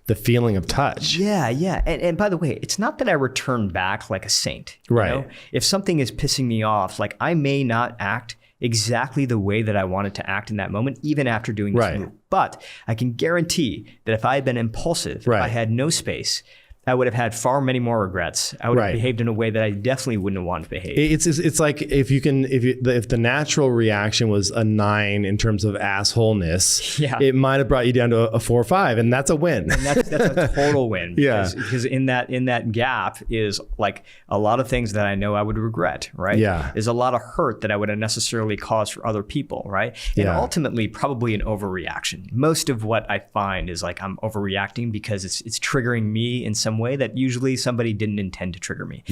the feeling of touch. Yeah. And by the way, it's not that I return back like a saint. Right. If something is pissing me off, like I may not act exactly the way that I wanted to act in that moment, even after doing this move. But I can guarantee that if I had been impulsive, if I had no space, I would have had far many more regrets. I would have behaved in a way that I definitely wouldn't have wanted to behave. It's like if the natural reaction was a 9 in terms of assholeness, it might have brought you down to a 4 or 5, and that's a win. And that's a total win. Because in that gap is like a lot of things that I know I would regret, right? There's a lot of hurt that I would have necessarily caused for other people, right? And ultimately probably an overreaction. Most of what I find is like I'm overreacting because it's triggering me in some way that usually somebody didn't intend to trigger me.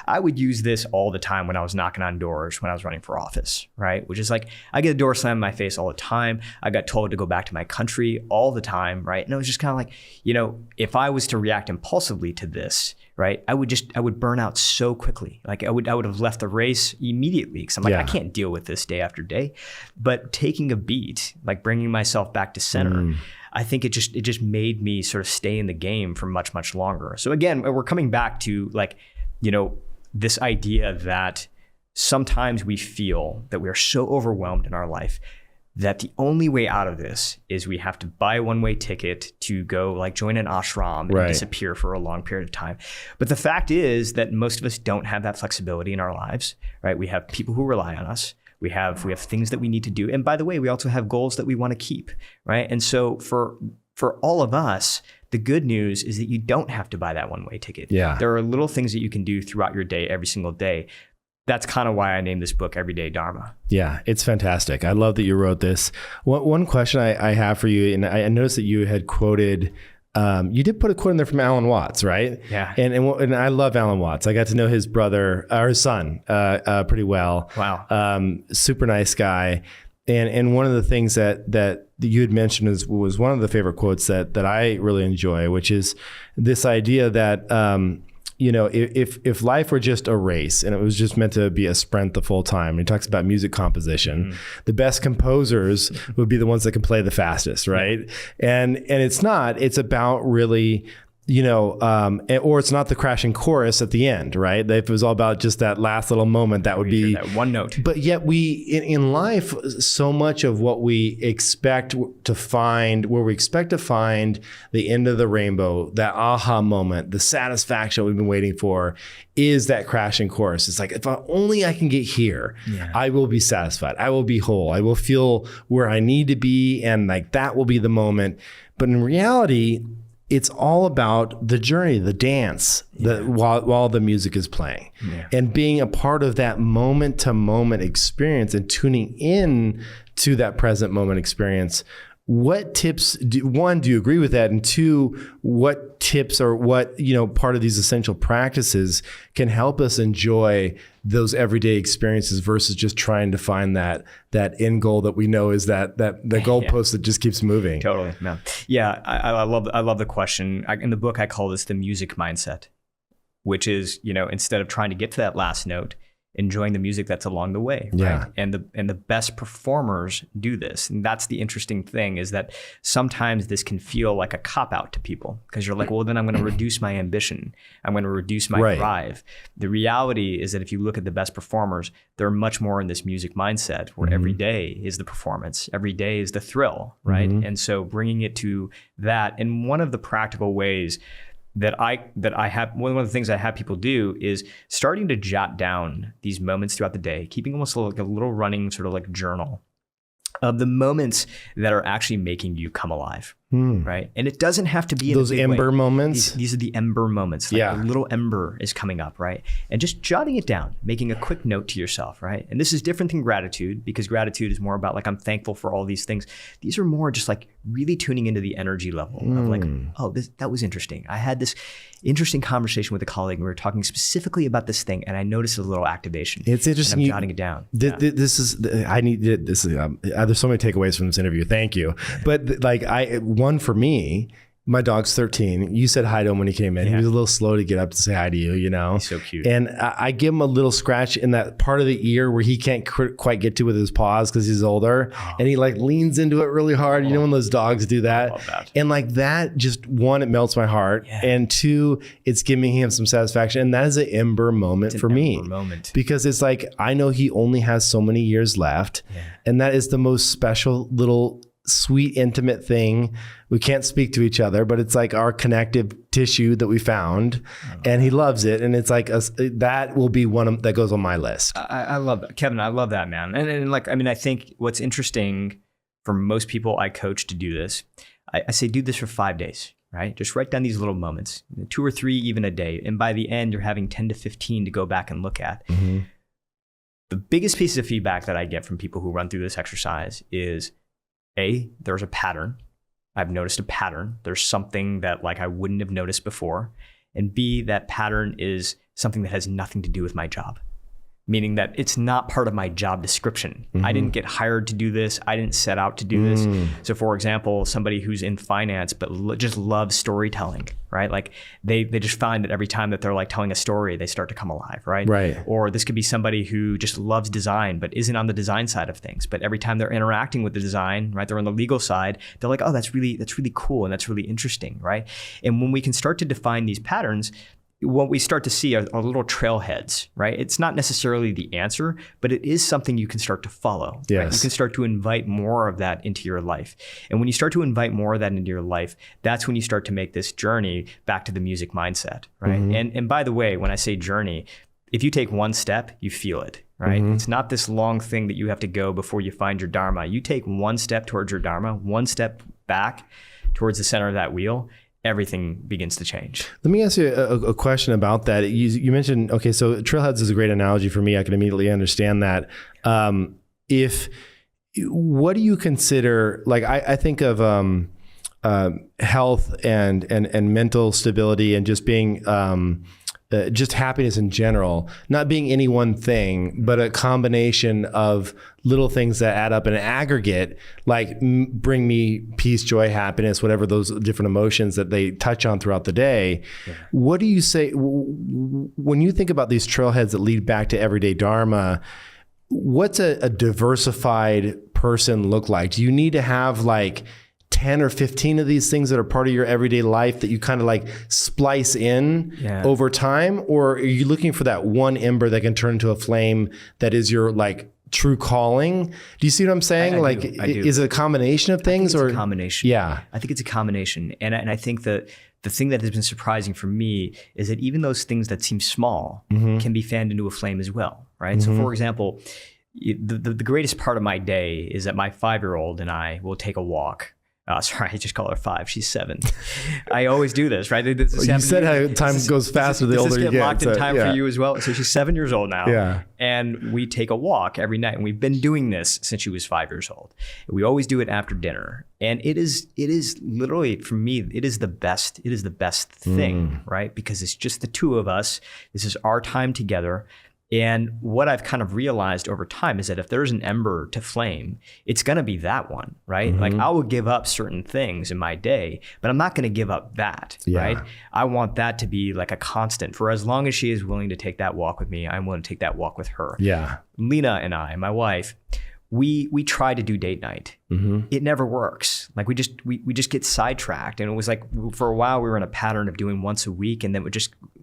I would use this all the time when I was knocking on doors, when I was running for office, right? Which is like, I get a door slammed in my face all the time. I got told to go back to my country all the time, right? And it was just kind of like, if I was to react impulsively to this, right, I would burn out so quickly. Like I would have left the race immediately because I'm like, I can't deal with this day after day. But taking a beat, like bringing myself back to center, I think it just made me sort of stay in the game for much, much longer. So again, we're coming back to like, this idea that sometimes we feel that we are so overwhelmed in our life that the only way out of this is we have to buy a one-way ticket to go like join an ashram and disappear for a long period of time. But the fact is that most of us don't have that flexibility in our lives, right? We have people who rely on us. We have things that we need to do. And by the way, we also have goals that we want to keep, right? And so for all of us, the good news is that you don't have to buy that one-way ticket. There are little things that you can do throughout your day, every single day. That's kind of why I named this book Everyday Dharma. Yeah, it's fantastic. I love that you wrote this. One question I have for you, and I noticed that you had quoted, you did put a quote in there from Alan Watts, right? Yeah. And I love Alan Watts. I got to know his brother, or his son, pretty well. Wow. Super nice guy. And one of the things that you had mentioned was one of the favorite quotes that I really enjoy, which is this idea that, if life were just a race and it was just meant to be a sprint the full time, and he talks about music composition, the best composers would be the ones that can play the fastest, right? And it's not, it's about really, or it's not the crashing chorus at the end, right? If it was all about just that last little moment, that would be that one note. But yet in life, so much of what we expect to find, where we expect to find the end of the rainbow, that aha moment, the satisfaction we've been waiting for, is that crashing chorus. It's like, if only I can get here, I will be satisfied. I will be whole. I will feel where I need to be. And like, that will be the moment. But in reality, it's all about the journey, the dance, while the music is playing, and being a part of that moment to moment experience and tuning in to that present moment experience. What tips, do you agree with that? And two, what tips or what, part of these essential practices can help us enjoy those everyday experiences versus just trying to find that end goal that we know is that the goalpost that just keeps moving? Totally. Yeah. I love the question. In the book, I call this the music mindset, which is, instead of trying to get to that last note, enjoying the music that's along the way. Yeah. Right? And the best performers do this. And that's the interesting thing, is that sometimes this can feel like a cop-out to people, because you're like, well, then I'm going to reduce my ambition. I'm going to reduce my drive. The reality is that if you look at the best performers, they're much more in this music mindset where every day is the performance. Every day is the thrill, right? And so bringing it to that. And one of the practical ways that I have, one of the things I have people do is starting to jot down these moments throughout the day, keeping almost like a little running sort of like journal of the moments that are actually making you come alive, right? And it doesn't have to be in those ember moments. These are the ember moments. Like a little ember is coming up, right? And just jotting it down, making a quick note to yourself, right? And this is different than gratitude, because gratitude is more about like, I'm thankful for all these things. These are more just like really tuning into the energy level of like, oh, that was interesting. I had this interesting conversation with a colleague, and we were talking specifically about this thing, and I noticed a little activation. It's interesting. And I'm jotting it down. There's so many takeaways from this interview. Thank you. But one for me, my dog's 13. You said hi to him when he came in. He was a little slow to get up to say hi to you, He's so cute. And I give him a little scratch in that part of the ear where he can't quite get to with his paws because he's older. And he like leans into it really hard. When those dogs do that. I love that. And like that, just one, it melts my heart. And two, it's giving him some satisfaction. And that is an ember moment for me. Because it's like, I know he only has so many years left. And that is the most special little sweet, intimate thing. We can't speak to each other, but it's like our connective tissue that we found, and he loves it. And it's like that will be one that goes on my list. I love that, Kevin. I love that, man. And like, I think what's interesting for most people I coach to do this, I say, do this for 5 days, right? Just write down these little moments, 2 or 3, even a day. And by the end, you're having 10 to 15 to go back and look at. The biggest piece of feedback that I get from people who run through this exercise is, A, there's a pattern. I've noticed a pattern. There's something that like I wouldn't have noticed before. And B, that pattern is something that has nothing to do with my job. Meaning that it's not part of my job description. I didn't get hired to do this. I didn't set out to do this. So for example, somebody who's in finance but just loves storytelling, right? Like they just find that every time that they're like telling a story, they start to come alive, right? Right. Or this could be somebody who just loves design but isn't on the design side of things. But every time they're interacting with the design, right, they're on the legal side, they're like, oh, that's really cool and that's really interesting, right? And when we can start to define these patterns, what we start to see are little trailheads, right? It's not necessarily the answer, but it is something you can start to follow. Yes. Right? You can start to invite more of that into your life. And when you start to invite more of that into your life, that's when you start to make this journey back to the music mindset, right? And by the way, when I say journey, if you take one step, you feel it, right? It's not this long thing that you have to go before you find your Dharma. You take one step towards your Dharma, one step back towards the center of that wheel, everything begins to change. Let me ask you a question about that. You mentioned, okay, so trailheads is a great analogy for me. I can immediately understand that. What do you consider, like I think of health and mental stability and just being, just happiness in general, not being any one thing, but a combination of little things that add up in an aggregate, like bring me peace, joy, happiness, whatever those different emotions that they touch on throughout the day. Yeah. What do you say when you think about these trailheads that lead back to everyday Dharma? What's a diversified person look like? Do you need to have like 10 or 15 of these things that are part of your everyday life that you kind of like splice in over time? Or are you looking for that one ember that can turn into a flame that is your like true calling? Do you see what I'm saying? I do. Is it a combination of things? It's a combination. Yeah. I think it's a combination. And I think that the thing that has been surprising for me is that even those things that seem small can be fanned into a flame as well, right? So for example, the greatest part of my day is that my 5-year-old and I will take a walk Sorry, I just call her 5. She's 7. I always do this, right? You said how time goes faster the older you get. Does this get locked in time for you as well? So she's 7 years old now. Yeah. And we take a walk every night. And we've been doing this since she was 5 years old. We always do it after dinner. And it is literally, for me, it is the best thing, right? Because it's just the two of us. This is our time together. And what I've kind of realized over time is that if there's an ember to flame, it's going to be that one, right? Like I will give up certain things in my day, but I'm not going to give up that, right? I want that to be like a constant. For as long as she is willing to take that walk with me, I'm willing to take that walk with her. Yeah. Lena and I, my wife, we try to do date night. It never works. Like we just get sidetracked. And it was like for a while we were in a pattern of doing once a week, and then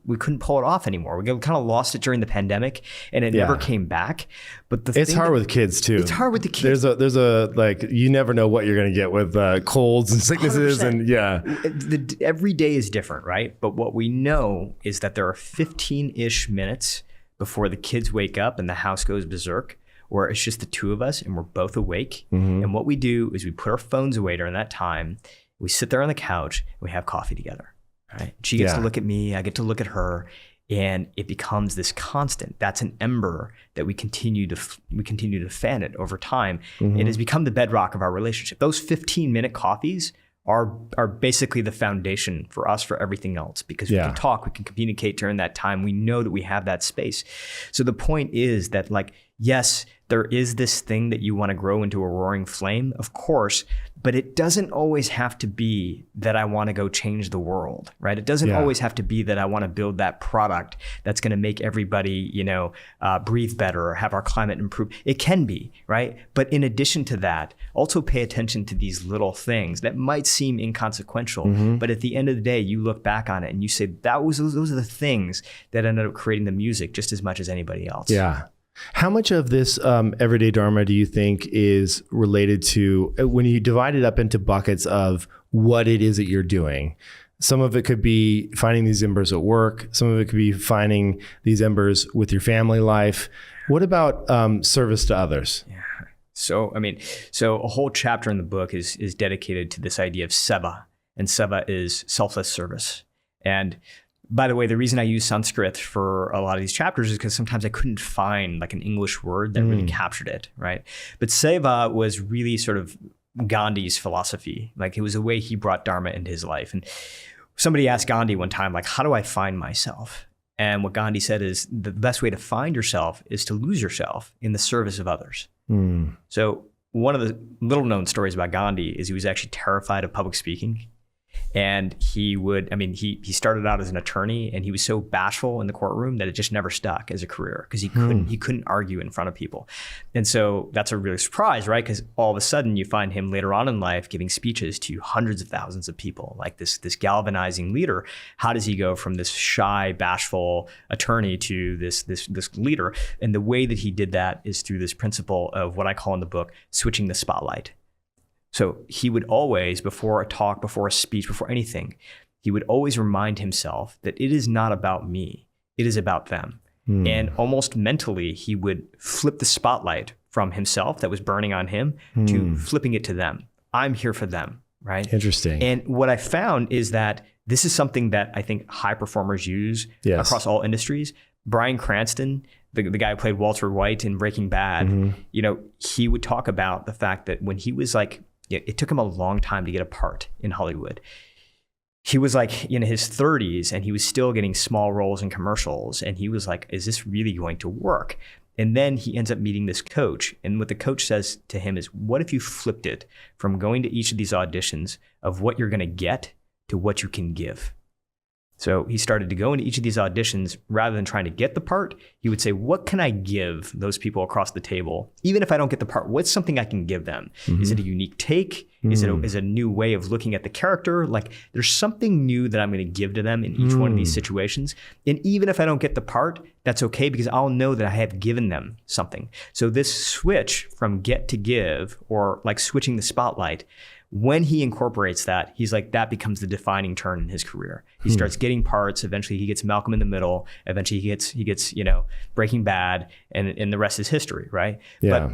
we couldn't pull it off anymore. We kind of lost it during the pandemic, and it never came back. But it's hard with kids too. It's hard with the kids. There's a like, you never know what you're going to get with colds and sicknesses 100%. and Every day is different, right? But what we know is that there are 15-ish minutes before the kids wake up and the house goes berserk, where it's just the two of us and we're both awake. And what we do is we put our phones away during that time. We sit there on the couch and we have coffee together. Right? She gets to look at me, I get to look at her, and it becomes this constant. That's an ember that we continue to fan it over time. It has become the bedrock of our relationship. Those 15-minute coffees are basically the foundation for us for everything else, because we can talk, we can communicate during that time. We know that we have that space. So the point is that, like, yes, there is this thing that you want to grow into a roaring flame, of course, but it doesn't always have to be that I want to go change the world, right? It doesn't always have to be that I want to build that product that's going to make everybody, breathe better or have our climate improve. It can be, right? But in addition to that, also pay attention to these little things that might seem inconsequential, but at the end of the day, you look back on it and you say, those are the things that ended up creating the music just as much as anybody else. Yeah. How much of this everyday Dharma do you think is related to when you divide it up into buckets of what it is that you're doing? Some of it could be finding these embers at work. Some of it could be finding these embers with your family life. What about service to others? Yeah. So a whole chapter in the book is dedicated to this idea of seva, and seva is selfless service. And by the way, the reason I use Sanskrit for a lot of these chapters is because sometimes I couldn't find like an English word that really captured it, right? But seva was really sort of Gandhi's philosophy. Like, it was a way he brought Dharma into his life. And somebody asked Gandhi one time, like, how do I find myself? And what Gandhi said is the best way to find yourself is to lose yourself in the service of others. So one of the little known stories about Gandhi is he was actually terrified of public speaking. And he started out as an attorney, and he was so bashful in the courtroom that it just never stuck as a career, because he couldn't argue in front of people. And so that's a really surprise, right? Because all of a sudden you find him later on in life giving speeches to hundreds of thousands of people, like this galvanizing leader. How does he go from this shy, bashful attorney to this leader? And the way that he did that is through this principle of what I call in the book, switching the spotlight. So he would always, before a talk, before a speech, before anything, he would always remind himself that it is not about me, it is about them. And almost mentally, he would flip the spotlight from himself that was burning on him to flipping it to them. I'm here for them, right? Interesting. And what I found is that this is something that I think high performers use across all industries. Bryan Cranston, the guy who played Walter White in Breaking Bad, he would talk about the fact that when he was like, it took him a long time to get a part in Hollywood. He was like in his 30s and he was still getting small roles in commercials. And he was like, is this really going to work? And then he ends up meeting this coach. And what the coach says to him is, what if you flipped it from going to each of these auditions of what you're going to get to what you can give? So he started to go into each of these auditions, rather than trying to get the part, he would say, what can I give those people across the table? Even if I don't get the part, what's something I can give them? Is it a unique take? Is it a new way of looking at the character? Like, there's something new that I'm going to give to them in each one of these situations. And even if I don't get the part, that's okay, because I'll know that I have given them something. So this switch from get to give, or like switching the spotlight, when he incorporates that, he's like, that becomes the defining turn in his career. He starts getting parts. Eventually he gets Malcolm in the Middle. Eventually he gets Breaking Bad, and the rest is history, right? Yeah.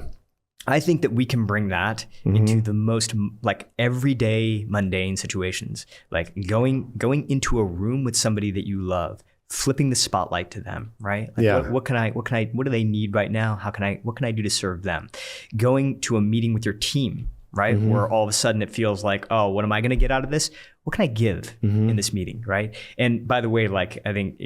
But I think that we can bring that into the most like everyday mundane situations, like going into a room with somebody that you love, flipping the spotlight to them, right? Like what do they need right now? What can I do to serve them? Going to a meeting with your team, right? Where all of a sudden it feels like, oh, what am I going to get out of this? What can I give in this meeting, right? And by the way, like I think,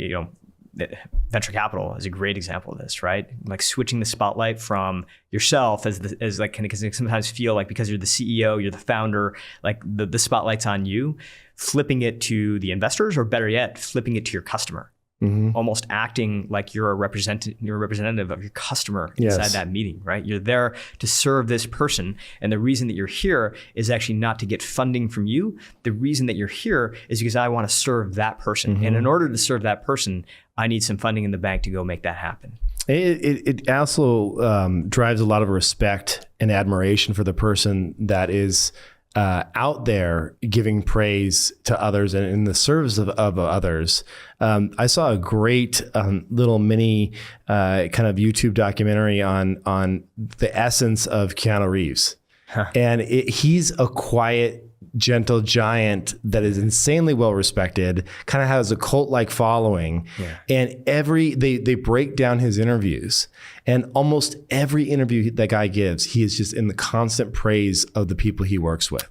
venture capital is a great example of this, right? Like switching the spotlight from yourself as like, because you sometimes feel like because you're the CEO, you're the founder, like the spotlight's on you, flipping it to the investors, or better yet, flipping it to your customer. Almost acting like you're a representative of your customer inside that meeting, right? You're there to serve this person. And the reason that you're here is actually not to get funding from you. The reason that you're here is because I want to serve that person. And in order to serve that person, I need some funding in the bank to go make that happen. It also drives a lot of respect and admiration for the person that is out there giving praise to others and in the service of others. I saw a great little mini kind of YouTube documentary on the essence of Keanu Reeves. And he's a quiet, gentle giant that is insanely well respected, kind of has a cult-like following. And they break down his interviews, and almost every interview that guy gives, he is just in the constant praise of the people he works with.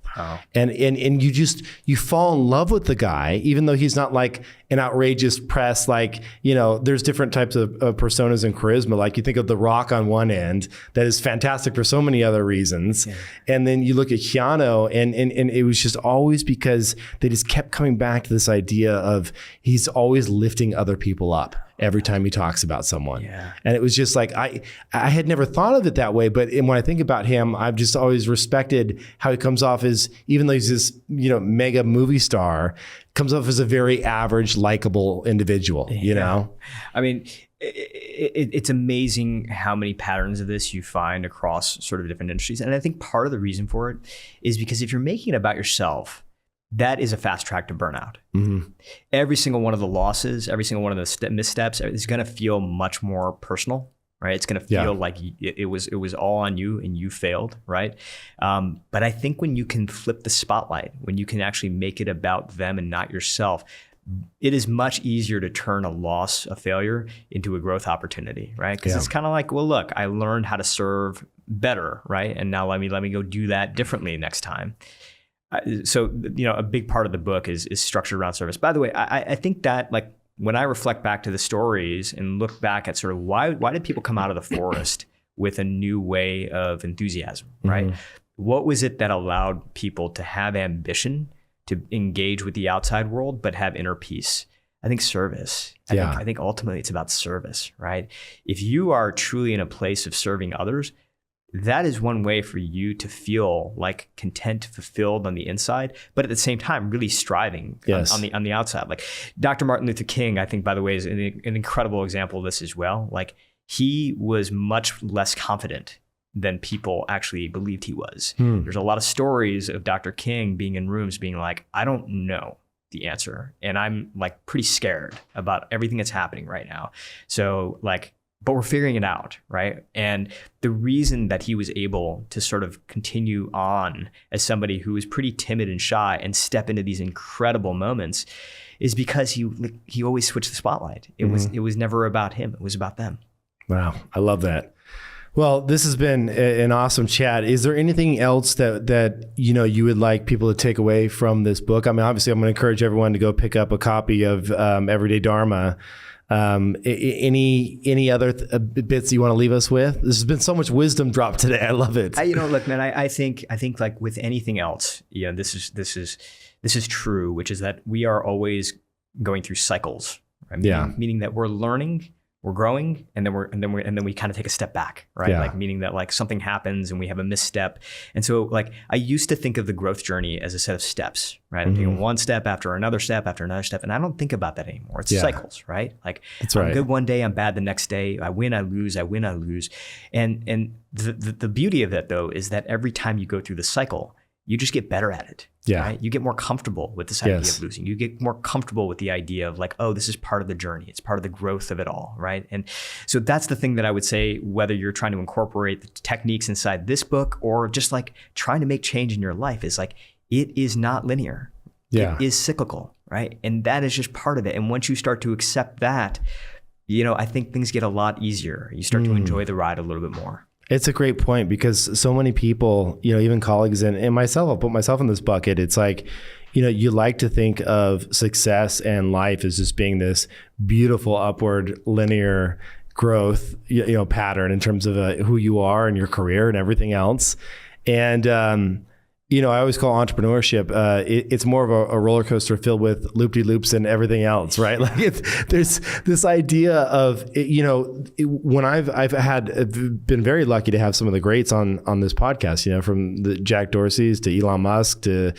And you fall in love with the guy, even though he's not like an outrageous press, like, there's different types of personas and charisma. Like you think of The Rock on one end, that is fantastic for so many other reasons. And then you look at Keanu, and it was just always because they just kept coming back to this idea of he's always lifting other people up every time he talks about someone. And it was just like, I had never thought of it that way. But when I think about him, I've just always respected how he comes off as, even though he's this, mega movie star, comes off as a very average, likable individual, you know? I mean, it's amazing how many patterns of this you find across sort of different industries. And I think part of the reason for it is because if you're making it about yourself, that is a fast track to burnout. Every single one of the losses, every single one of the missteps is going to feel much more personal, right? It's going to feel like it was all on you and you failed, right? But I think when you can flip the spotlight, when you can actually make it about them and not yourself, it is much easier to turn a loss, a failure, into a growth opportunity, right? Because it's kind of like, well, look, I learned how to serve better, right? And now let me go do that differently next time. So, a big part of the book is structured around service. By the way, I think that, like, when I reflect back to the stories and look back at sort of why did people come out of the forest with a new way of enthusiasm, right? What was it that allowed people to have ambition, to engage with the outside world, but have inner peace? I think service. I think ultimately it's about service, right? If you are truly in a place of serving others, that is one way for you to feel like content, fulfilled on the inside, but at the same time, really striving on the outside. Like Dr. Martin Luther King, I think, by the way, is an incredible example of this as well. Like he was much less confident than people actually believed he was. There's a lot of stories of Dr. King being in rooms being like, I don't know the answer. And I'm like pretty scared about everything that's happening right now. So like, but we're figuring it out, right? And the reason that he was able to sort of continue on as somebody who was pretty timid and shy and step into these incredible moments is because he always switched the spotlight. It was never about him. It was about them. Wow. I love that. Well, this has been an awesome chat. Is there anything else that you would like people to take away from this book? I mean, obviously, I'm going to encourage everyone to go pick up a copy of Everyday Dharma. Any other bits you want to leave us with? There's been so much wisdom dropped today. I love it. Look, man, I think like with anything else, this is true, which is that we are always going through cycles, right? Meaning that we're learning, we're growing, and then we kind of take a step back, right? Like meaning that like something happens and we have a misstep. And so like I used to think of the growth journey as a set of steps, right? I'm taking one step after another step after another step. And I don't think about that anymore. It's cycles, right? Like I'm good one day, I'm bad the next day. I win, I lose, I win, I lose. And the beauty of that though is that every time you go through the cycle, you just get better at it. Yeah. Right? You get more comfortable with this idea of losing. You get more comfortable with the idea of like, oh, this is part of the journey. It's part of the growth of it all, right? And so that's the thing that I would say, whether you're trying to incorporate the techniques inside this book or just like trying to make change in your life, is like, it is not linear. Yeah. It is cyclical, right? And that is just part of it. And once you start to accept that, I think things get a lot easier. You start to enjoy the ride a little bit more. It's a great point, because so many people, even colleagues and myself, I'll put myself in this bucket. It's like, you like to think of success and life as just being this beautiful upward linear growth, pattern in terms of who you are and your career and everything else. And, I always call entrepreneurship, it's more of a roller coaster filled with loop-de-loops and everything else, right? Like there's this idea of, when I've been very lucky to have some of the greats on this podcast, from the Jack Dorseys to Elon Musk to,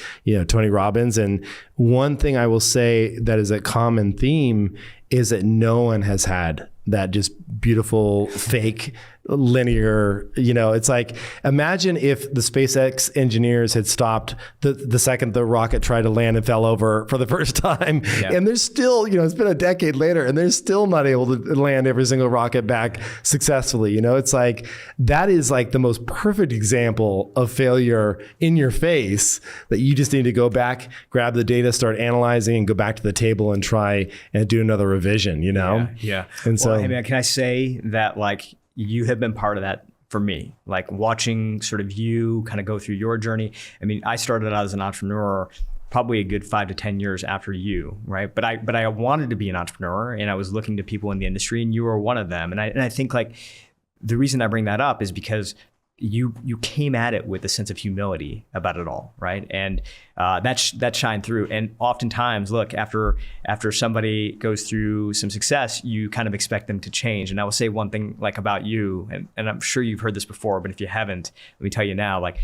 Tony Robbins. And one thing I will say that is a common theme is that no one has had that just beautiful, fake, linear, it's like, imagine if the SpaceX engineers had stopped the second the rocket tried to land and fell over for the first time. Yeah. And there's still, it's been a decade later and they're still not able to land every single rocket back successfully. It's like, that is like the most perfect example of failure in your face, that you just need to go back, grab the data, start analyzing, and go back to the table and try and do another revision, Yeah. And so, hey man, can I say that like, you have been part of that for me, like watching sort of you kind of go through your journey. I mean, I started out as an entrepreneur probably a good 5 to 10 years after you, right? But I wanted to be an entrepreneur, and I was looking to people in the industry, and you were one of them. And I think like the reason I bring that up is because you came at it with a sense of humility about it all, right? And that shined through. And oftentimes, look, after somebody goes through some success, you kind of expect them to change. And I will say one thing like about you, and I'm sure you've heard this before, but if you haven't, let me tell you now, like,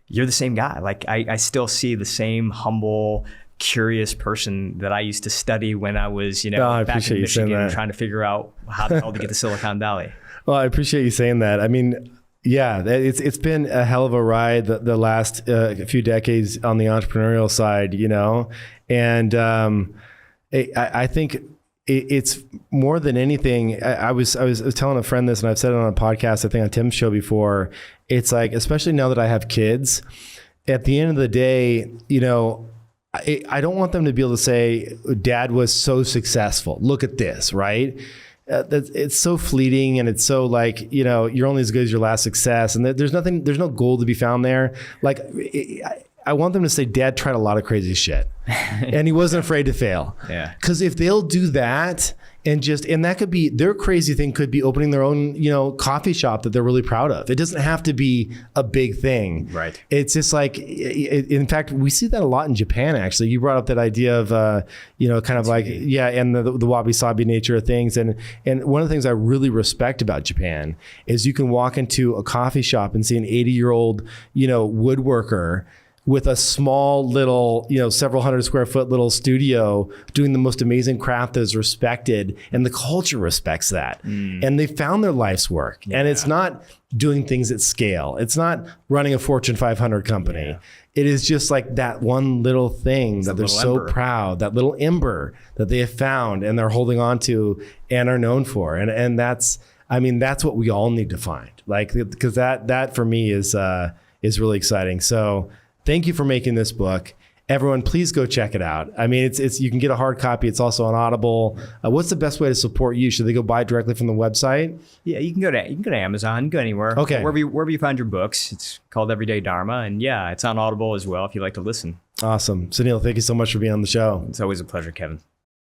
you're the same guy. Like I still see the same humble, curious person that I used to study when I was, back in Michigan trying to figure out how the hell to get to Silicon Valley. Well, I appreciate you saying that. I mean, yeah, it's been a hell of a ride the last few decades on the entrepreneurial side, and I think it's more than anything. I was telling a friend this, and I've said it on a podcast, I think on Tim's show before. It's like, especially now that I have kids, at the end of the day, I don't want them to be able to say, Dad was so successful. Look at this, right? It's so fleeting, and it's so like, you're only as good as your last success, and there's no gold to be found there. Like, I want them to say, Dad tried a lot of crazy shit and he wasn't afraid to fail. Yeah. Cause if they'll do that and that could be their crazy thing, could be opening their own, coffee shop that they're really proud of. It doesn't have to be a big thing. Right. It's just like, in fact, we see that a lot in Japan, actually. You brought up that idea of, kind of like, yeah. And the wabi-sabi nature of things. And one of the things I really respect about Japan is you can walk into a coffee shop and see an 80-year-old, woodworker with a small little, several hundred square foot little studio doing the most amazing craft that is respected, and the culture respects that. And they found their life's work. Yeah. And it's not doing things at scale. It's not running a Fortune 500 company. Yeah. It is just like that one little thing that they're so proud, that little ember that they have found and they're holding on to and are known for. And that's what we all need to find. Like, because that for me is really exciting. So thank you for making this book. Everyone, please go check it out. I mean, it's you can get a hard copy. It's also on Audible. What's the best way to support you? Should they go buy directly from the website? Yeah, you can go to Amazon, go anywhere. Okay. Wherever you find your books. It's called Everyday Dharma. And yeah, it's on Audible as well if you like to listen. Awesome. Suneel, thank you so much for being on the show. It's always a pleasure, Kevin.